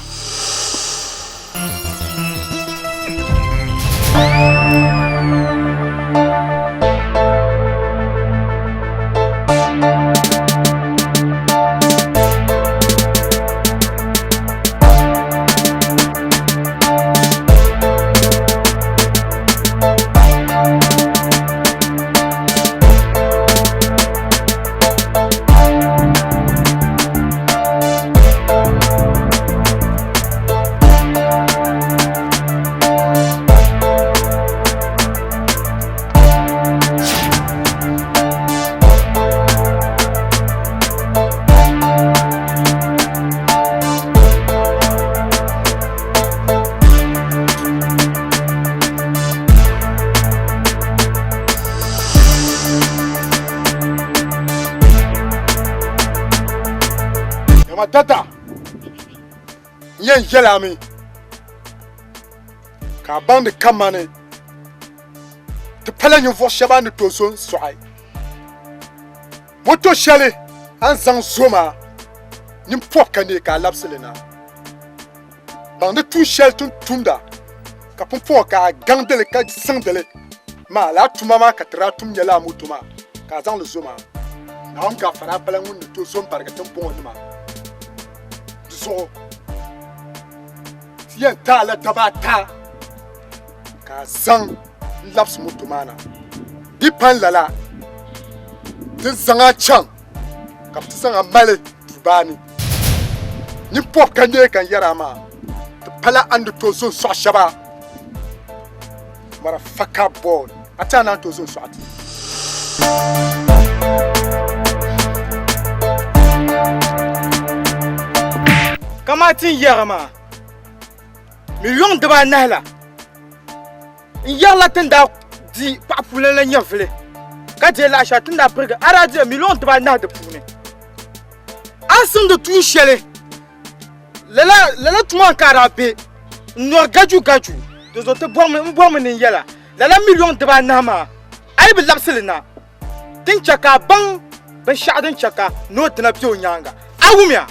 Tata, yen yelami. Ka bande kamane. Te pala nyo vo shaba ne toson soai. Moto shale an zang zoma. Nim pokane ka lapselena. Bande tu shel tun tunda. Ka pompo ka gandele ka sandele. Ma la tumama ka tra tum yela mutuma. Ka zang le zoma. Na on ka fara pala ngun ne toson par ka tempo ma. So si ta la tabata ka zang laps mutumana di pan lala di zanga chang ka tsanga male tubani ni pop kanye kan yarama to pala and to so shaba mara faka board atana to so ati Kamatin yarama million de banala yalla tanda di papule la nyafle ka je la chatunda prega ara di million de banala de pune asin de tout chele la tuma karabe no gaju de zote bomme ni yalla la million de banama ay bi lapselina tin chaka ban shadin chaka no tana biyo nyanga awumya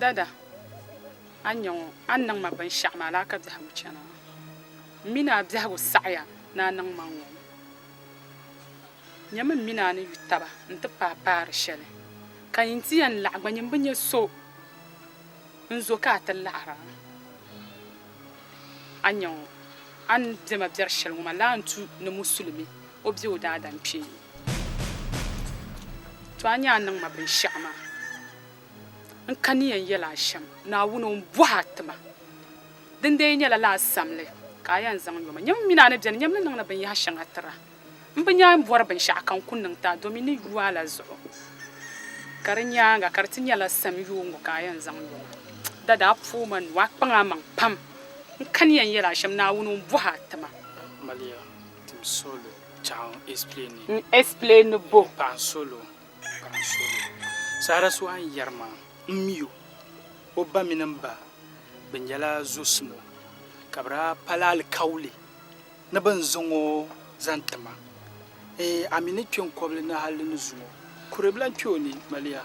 dada anyo annang ma ban shama la ka bihagu chana mina bihagu sa'ya na nan manwo nyama mina ni yutaba nta papa rishele kan yinti yan lagba nyim binye so nzo ka ta lara anyo an bima biar shel ngoma la antu ne musulmi obi o dada mpi to anya nan ma ban shama kaniyan yela sham na wuno buhatma dinde nyala la samle kayan zang yoma nyam mina na bian nyam nan na ban ya shan atra mbanya bor ban sha kan kunnan ta domin ni yuwala zo karnya ga kartin yala sam yungo kayan zang yoma dada fu man wa panga man pam kaniyan yela sham na wuno buhatma Malia tim solo chang explain explain bo pan solo Sahara so an yarma mio oba minamba benjala zosmo kabra palal kauli na ban zongo zantama amini kyon koble na halin zumo kureblan kyoni Malia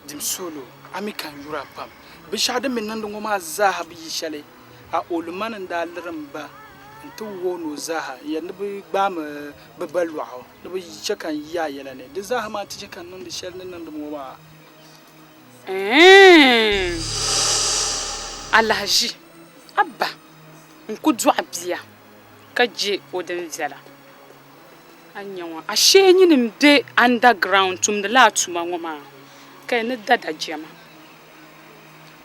dim solo amikan yura pam bi shade min nan ngoma zahab yishale a olman da lramba ntu wono zaha ya nabi gbam babalwa nabi chakan ya yelane de zaha ma ti chakan nan de shel nan dum wa Alhaji abba nku dɔɣi bia ka je o din viɛla a nya ŋɔ a shee nyinim de underground tumdi la a tuma ŋɔ maa ka ni dada jɛma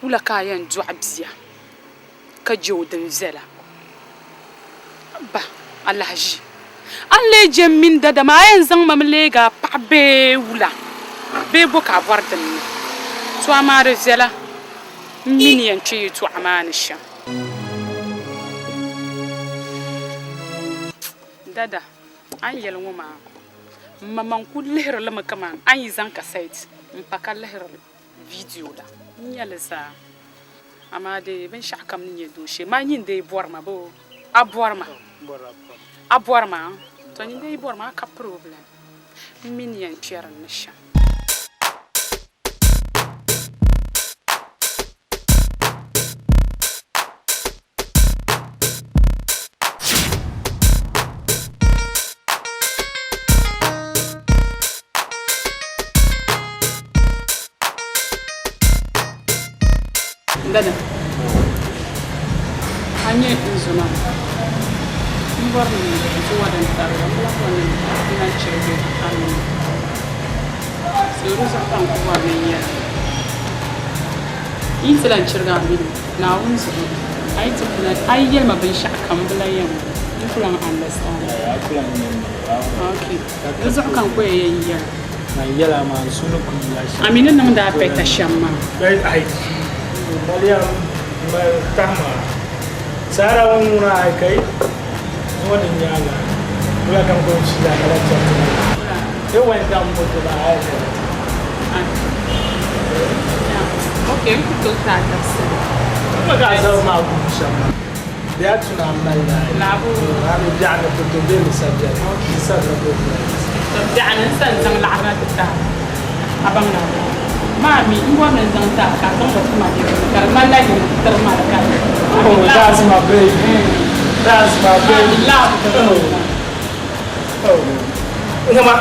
wula ka a yɛn dɔɣi bia ka je o din viɛla ba alahaji an lee je min dada maa a yɛn zaŋ mam leega paɣa bee wula bee bo ka a bɔri dinni tɔɣa maa di viɛla min yɛn kpe yi tɔɣa maa ni shɛm dada an yɛli ŋɔ maa maman ku lihiri limi kama an yi zaŋ kasɛt n pa ka lihiri viidiyo la n nyɛli zaa amaa de binshɛɣu kam ni nyɛ dooshe maa nyin de bɔri ma bo a bɔri ma to nyin de bɔri ma a ka problem min yɛn kpɛri ni shɛm dada anye nzuma mbor ni zuwa dan tarwa kula kwana ina chege anu suru sa tan ko wa ya insalan chirga min na unsu ai tsuna ai yel ma bin sha kan bulayen fulan understand okay dazu kan ko yayin na yela ma sunu kun ya shi aminin nan da peta shamma ai Maria Tama Sara wanguna ai kai wani nyala kula kan ko shi da kala ta e wani da mu to da ai okay to ta ta kuma ga zama ma ku shamma da tuna mai labu ana jana to to bai misajja kisa da ko to jana san zan la'ana ta abanga Mami, you want to talk about my Oh, that's my baby. That's my baby. Oh. Ngama,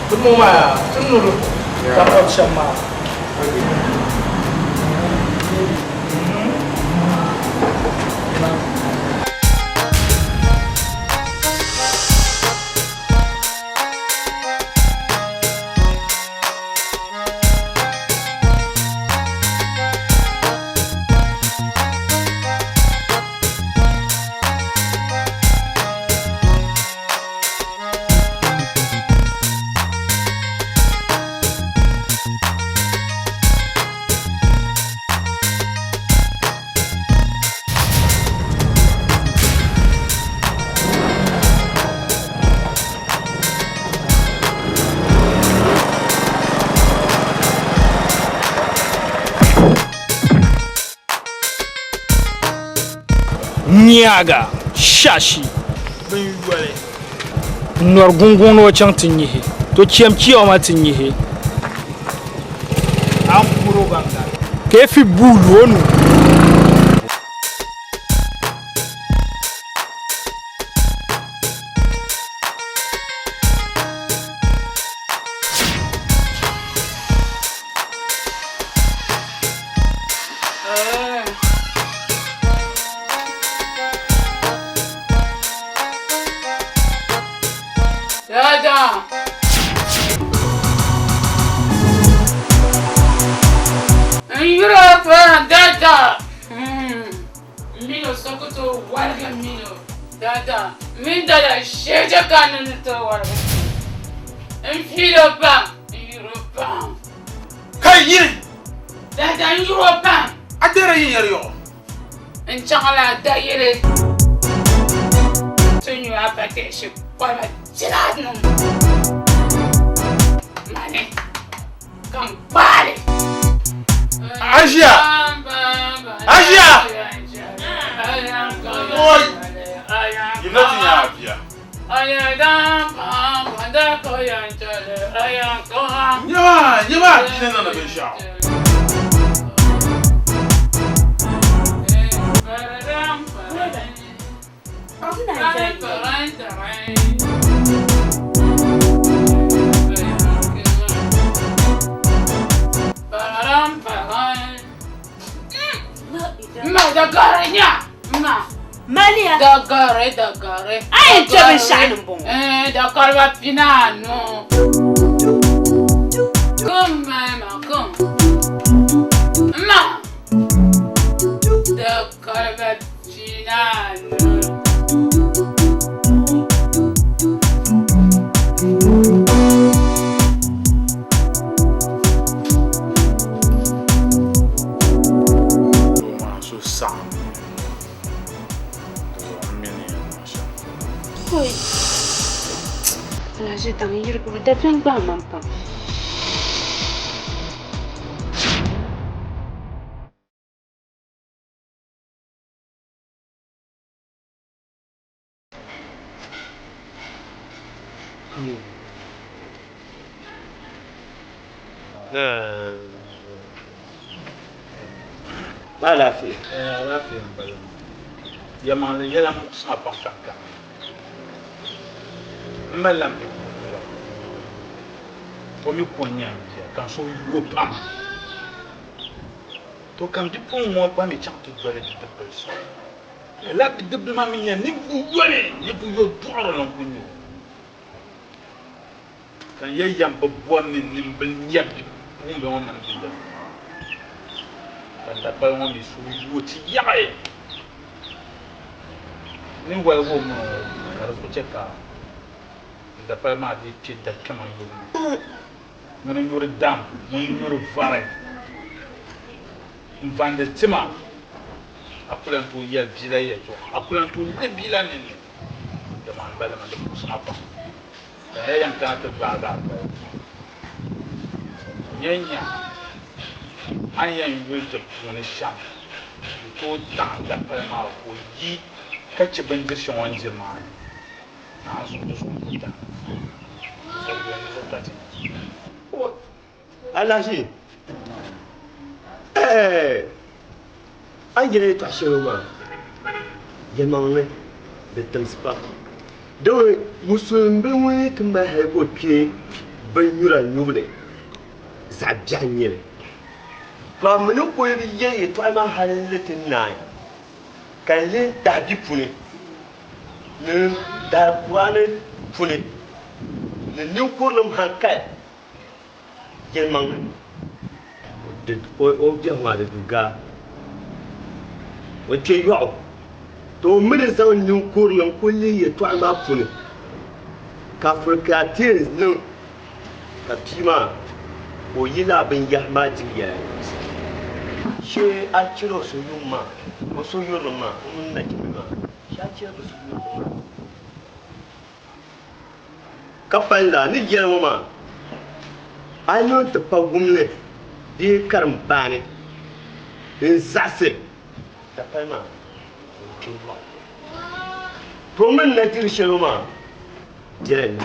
tumuma, tunuru. Kapot shama. Nyaga shashi bin yuwale nor gungun no chang tinyihe to chiam chioma ma tinyihe akuro banga kefi bulu onu Dada. Europe, Dada. Mino sokoto warga mino. Dada. Min Dada sheja kanan to warga. Europa. Kai yiri. Dada Europa. Adere yin yariyo. Inchala da yire. Tunyu apate shi kwala jiradnum. Mane. Kampale. Asia. Oi. Yimnati nyapia. Nyama, kinena na besha. Malia. Dagare. Ai, c'è un shine bon. Dagare va pinano. Come ma come. Ma. Dagare va pinano. Oi. La gente mi yiri ko da tun ba man pa. ما لا في مبلغ يا ما يلا مصاب كان ملام omi konya kan so yo pam to kam di pon mo ba mi chant de bale de person la bi de ma mi ni bu wone ni bu yo doro lon ko ni kan ye yam bo bo mi ni bel nyab bu be mo man di da kan da ba mo mi so yo ti yae ni wa wo mo ka so cheka da pa ma di ti da kama yo mun yuri dam mun yuri vare vande tima akulan tu yel bila ye to akulan tu ne bila ne da man bala man da sapa da yan ta ta ba nyanya an yan yuri da wani sham to ta da pa ma ko yi kace ban girshin wani jama'a na so da so ta Alaji. Angele to ashoma. Yemangwe betam spa. Do musumbe we kamba hebo ke banyura nyubne. Zabjanye. Ba menu ko ye to ama halatin nai. Kale dabi pune. Ne da kwane pune. Ne new kolum hankai. Yemang de o je ma de duga o ke yo to min zan nin kurlan kulli ya to ma fune ka furka tins nin ka pima o yila bin ya ma jiya she a ciro so yuma o so yurma mun na kima sha ciro so yuma ka falla ni jira ma I know the pagumle, the carambane, in Sasse, the Pama, Promen Natil Shaloma, Jen,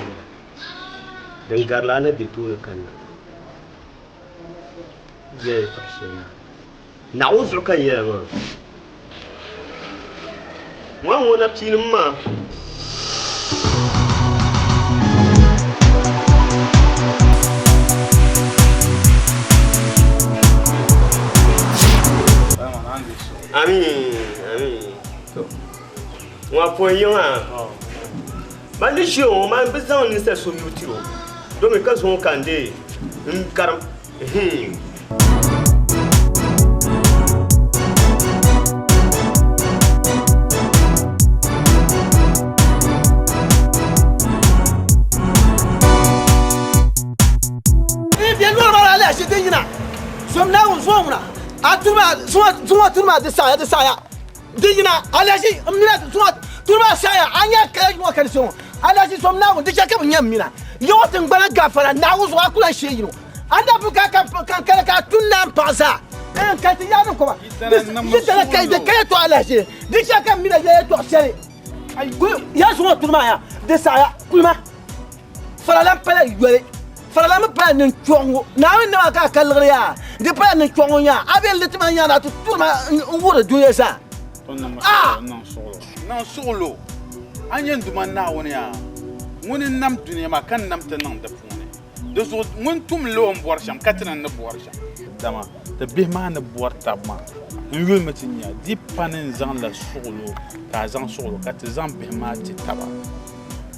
then Garlana de Tulacan. Yes, now look at you. One would have seen ma. Amin. Wa poyon a. Mani show man bezan ni se so yutiro. Do me ka so kande. Nkaram. Bien loin dans la lèche dingina. Somna on somna. Atuma tuma de saya dingina alaji amina tuma saya anya kala mo kan so alaji somna on dika ka nyam mina yo tin bana gafara na wo so akula sheyino anda buka ka tunna pasa en ka ti yanu ko yitala kay de kay to alaji dika ka mina ye to sere ay go ya so tuma ya de saya kulma fala lam pala yole fala lam pala nin chongo na na ka kalriya de pa nin chongo nya abel de tuma nya na to tuma wuro duye sa non solo anyen duma na woni ya woni nam dunia ma kan nam te nan da pune de so mun tum lo on bor sham katana na bor sham dama the Bihman of Bortama. You will meet deep panning Zan la solo, Kazan solo, Catazan Bihmati Taba.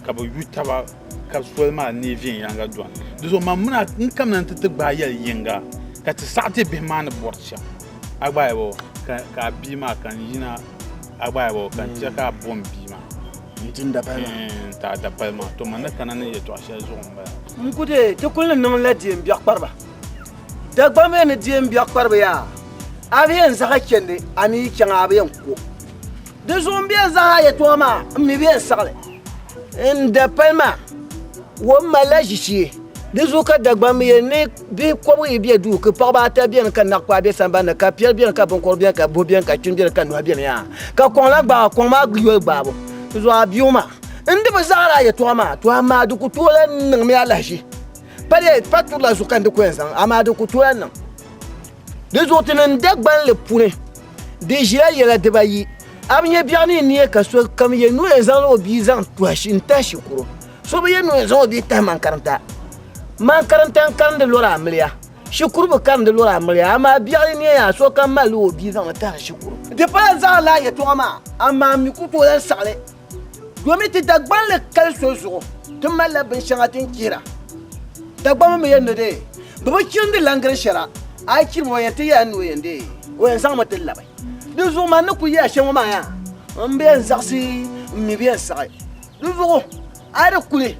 Cabo Utaba, Capswelma, Navy, younger one. Those are Mamma income to buy a younger, Catasati Bihman of Borcha. Agbayo, Kabima, Canina, Agbayo, can check out Bomb Bima. Tinda Palma. Tata Palma, to Manakana to a share zone. Mkude, to call no lady in Biakbarba. The Bama and Jim Biakbarbia. Avian Zahakende, Ani Changabian. The Zombia Zahaya Toma, maybe a salad. And the Palma, what my legacy. This look at the Bambi and Nick, be quite be a duke, Pabata Bian Canapa, Sambana, Capia Bianca, Boncorbianca, Bobianca, Chindica, Nuabiania, Caconaba, Comag, Babo. Bioma. And the Bazara Yatoma, to Amadu Kutuan, Mialashi. But it's Patula Zukan de Quensan, Amadu Kutuan. This was an Dagban Le Pune. Deja Yella de Bayi. Amia Biani near Castle come here, no example Bizan to a Shintashukuro. So we know as all the time and Caranta. Man Carantan Candelora Amelia. Shukuru Candelora Amelia. Ama Biani, so come Malu Bizan Tashukuro. The Pazala Yatoma, Amam Kutu and Sale. You meet the Dagban le Calso to my lab and Shanatin Kira. Dagban me in the day. But what you the Langreshera? I kill my tea and we and day. When some of the lab. This woman no Kuya Shamaya. Being Sassy, maybe a side. This all I don't cool.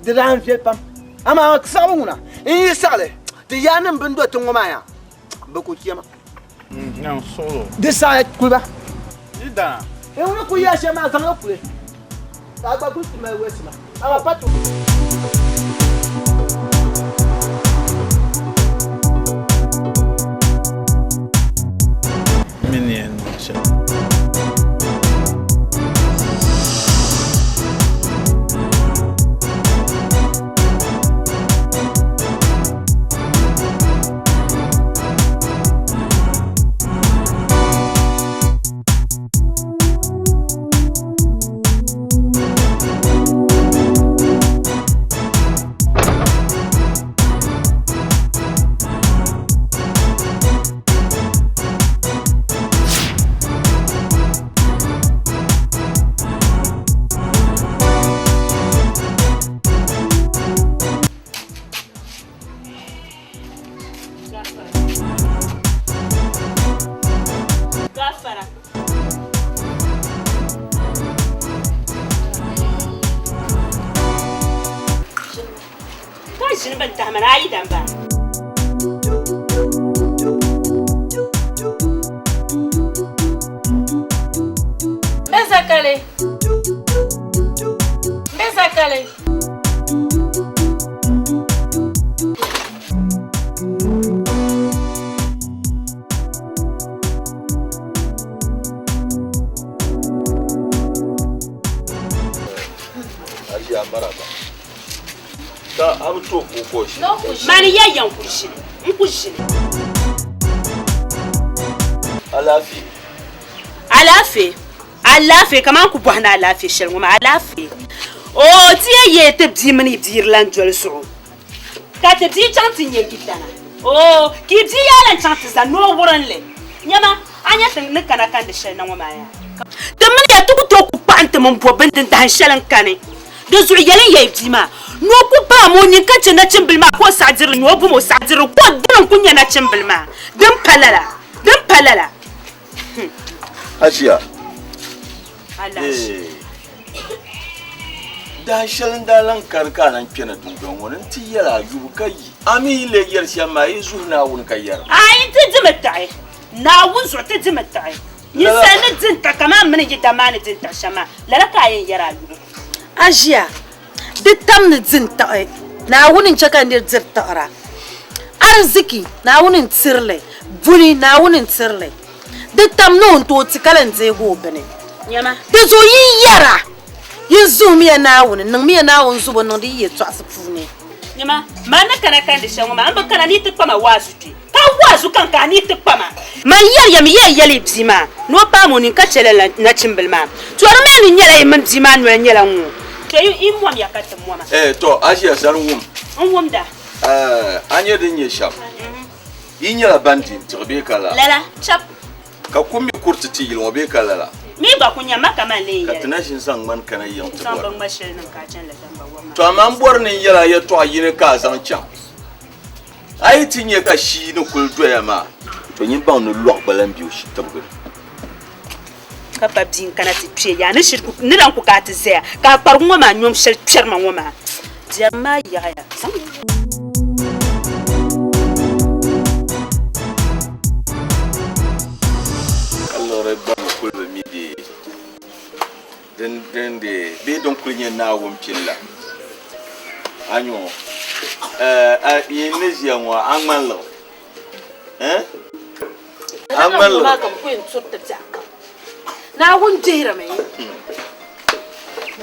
The land Pam. I'm a Savuna. In his salad. The Yanam Bendo to Momaya. Bokuchima. No, solo. This side, Kuba. You done. You know Kuya Shama. I got to my west. I'm a patrol. Minion. Mani ya yan kushini. Mkushini. Alafi. Alafi. Alafi kama kubwana alafi shelngoma alafi. Oh tiye ye te bimani birlan jol so. Ka te bi chanti nye gitana. Oh ki bi yalan chanti za no woranle. Nyama anya tin ne kana kan de shel na ngoma ya. De man ya tuku to ku pante mon bo bendin dan shelan kane. De zu yelen ye bima. No ku ba mo ni kace na cimbilma ko sajir no bu mo sajir ko dan kunya na cimbilma. Dan palala. Asia. Allah. Da shalin dalan karkanan kena dungan wani tiyara yubu kai. Ami le yar shama izu na wun kayar. Ai ta jimatai. Na wun so ta jimatai. Yin sanin jinta kama mun ji da mani jinta shama. Lala kayan yara yubu. Asia. Dittam ni jinta ai. Na wunin chakan dir zirta ara. Arziki na wunin tsirle. Buni na wunin tsirle. Dittam no to tikalan zai gobe ne. Nyama. Da zo yi yara. Yin zo miya na wunin nan miya na wun zuba nan da yi tsa su fune. Nyama, mana kana kan da shan ma an ba kana ni tukpa ma wazu ti. Ka wazu kan ka ni tukpa ma. Man yar yam yali bzima. No pa mo ni ka chele na chimbilma. To ar ma ni nyala yim bzima no nyala ngu. To yi mo mi yakata mo ma. To Asia san wum. An wum da. Anya din ye sham. Inyala bandin tirbekala. Lala, chap. Ka kumi kurti ti yilwa bekala la. Mi ba kunya maka male ya. Ka tinashin san man kana yan to. San ban mashal nan ka can la tamba wa. To amman bor nin yala ya to yine ka san can. Ai tinye ka shi ni kuldo ya ma. To yin ba no lok balan biyo shi tabgo. Ka babin kana ti tue ya ni shirku ni dan ku ka ti zaya. Ka par ngoma nyom shel twerma ngoma. Jama ya ya. Sam. Den de be don kunye na won pilla anyo Indonesia wa angmanlo angmanlo ma kam ko en sotta jaka na won jeera me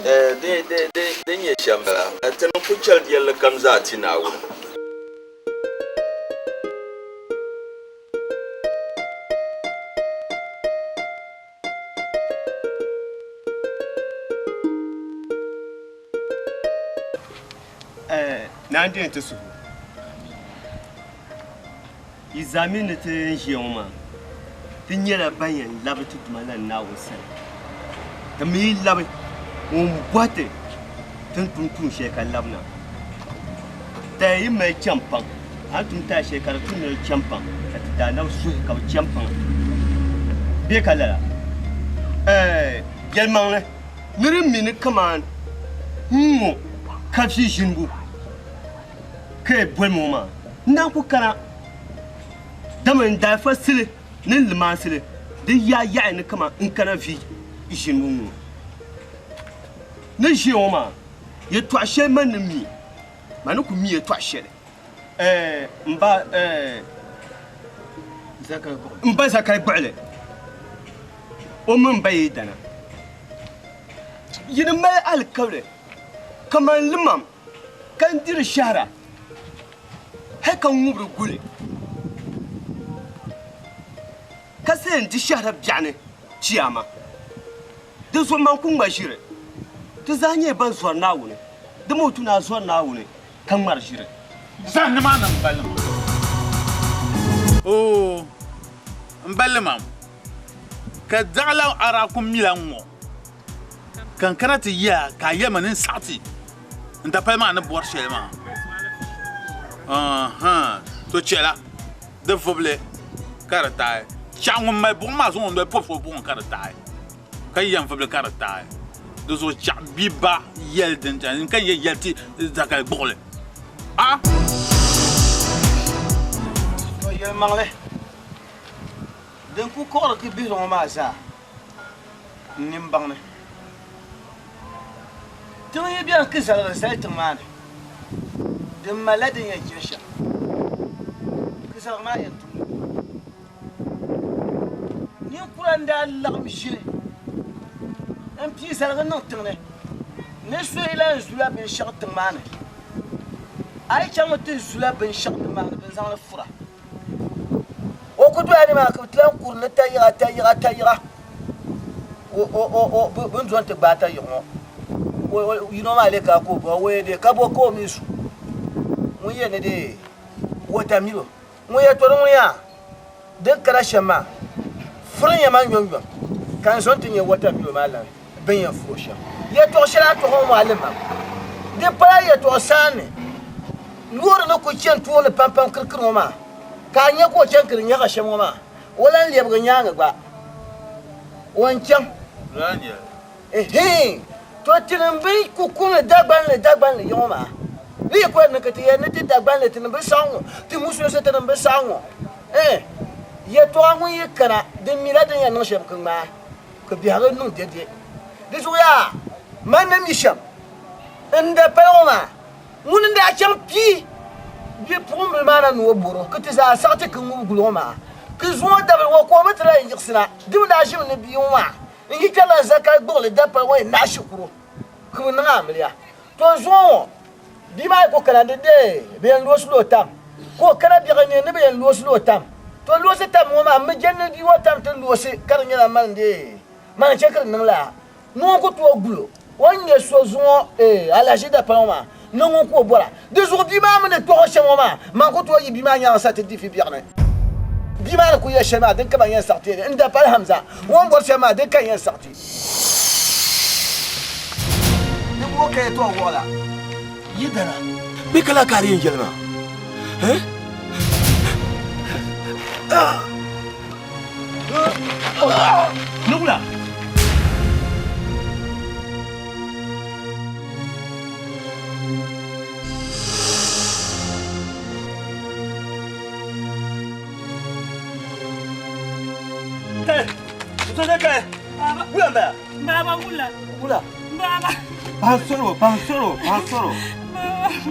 de nye shambala tan ku chal yalla kam za tina won Nandin ta su izamin da ta yanke ma tin yara bayan labatu tumalan na wusa ta mi labai boite tun shekar labna ta yi mai champan an tun ta shekar tun ne champan ta na su ka champan be kala gelman ne mirin mini kaman kafi jinbu ke bolmoma nan ku kana daman da fasile nin limasile da ya ni kama in kana fi jinbu ne jioma ye to ashe manmi manuku mi ye to ashe mba zakai bale o mun bai dana yin mai alkawle kaman limam kan dir shara hakan ngubru gule kasen di shara biane ciyama da so man kun bashire ta zanye ban zuwa nawo ne da mutu na zuwa nawo ne kan marshire zan ma nan balin oh mbalimam ka dagla ara kun milan mo kan karata ya ka yamanin sati nda palma na bor shelma to chela de foble karata changum mai bon ma zon de pofo bon karata kan yam foble karata de zo biba yel den tan kan ye yelti zakal bole ah to yel mangle den ku ko ki bi ron ma sa nimbang ne to ye bien que ça le sait man de malade ya jesha que ça ma ya tu ni kuranda la mjire un petit ça le non tene ne suis là zula ben shart man ay chama te zula ben shart man ben zan la fura o ko do ani ma ko tlan kur ne tayira o ben zon te bata yo you know my leg ko bo we de kabo ko misu mu ye ne de wota milo mu ye to mu ya de kara shema frin ya man yon kan son tinye wota milo mala ben ya frosha ye to shira to ho malama de para ye to sane lura no ko chen to ne pam kirkir ma ka nye ko chen kir nya ka shema ma wala le ga nya ga wancan ranya to tinambe kukuna dagban le yoma bi ko na kati ya niti dagban le tinambe sango ti musu se tinambe sango ye to angu ye kana de milade ya no shem kama ko bi haga no de de so ya man na misham enda paoma mun nda champi bi pombe mana no boro ko ti za sa te kungu guloma ko zo da wa ko metra yirsina dim da shim ne bi yoma ngi kala zakay bole dapa way na shukuru ko na amliya to zo bi ma ko kala de be en loslo tam ko kala bi gane ne be en loslo tam to losi tam mo ma me jenna di wotam to losi kala nyala man de man chekar nan la no ko to gulo wonye so zo ala jida pa ma no ko bora de zo bi ma me ne to chemo ma man ko to yi bi ma nya sa te di fi bierne ما نكون يا شماعة دين كمان ينسقتين عند بالهمزة وانقر شماعة دين كان ينسقتين نبغى كيتوا ولا يدنا بكلا كارين جلما نقولها Sodaka. Wula Baba wula. Wula. Baba.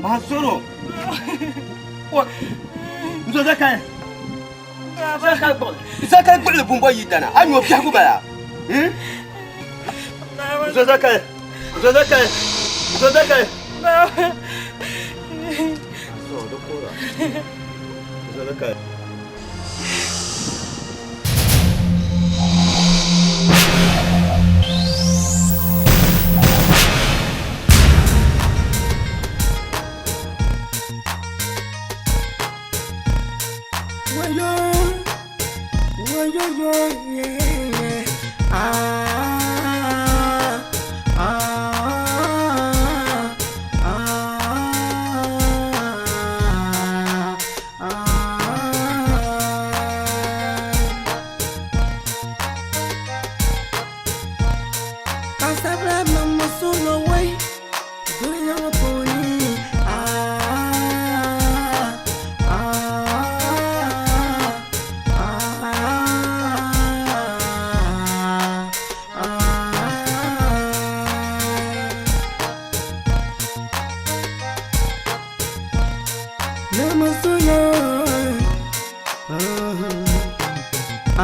Pansoro. What? Sodaka. Sodaka kule bumbo yitana. Anyo pya kubala. Sodaka. Baba. Sodaka.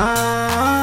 Ah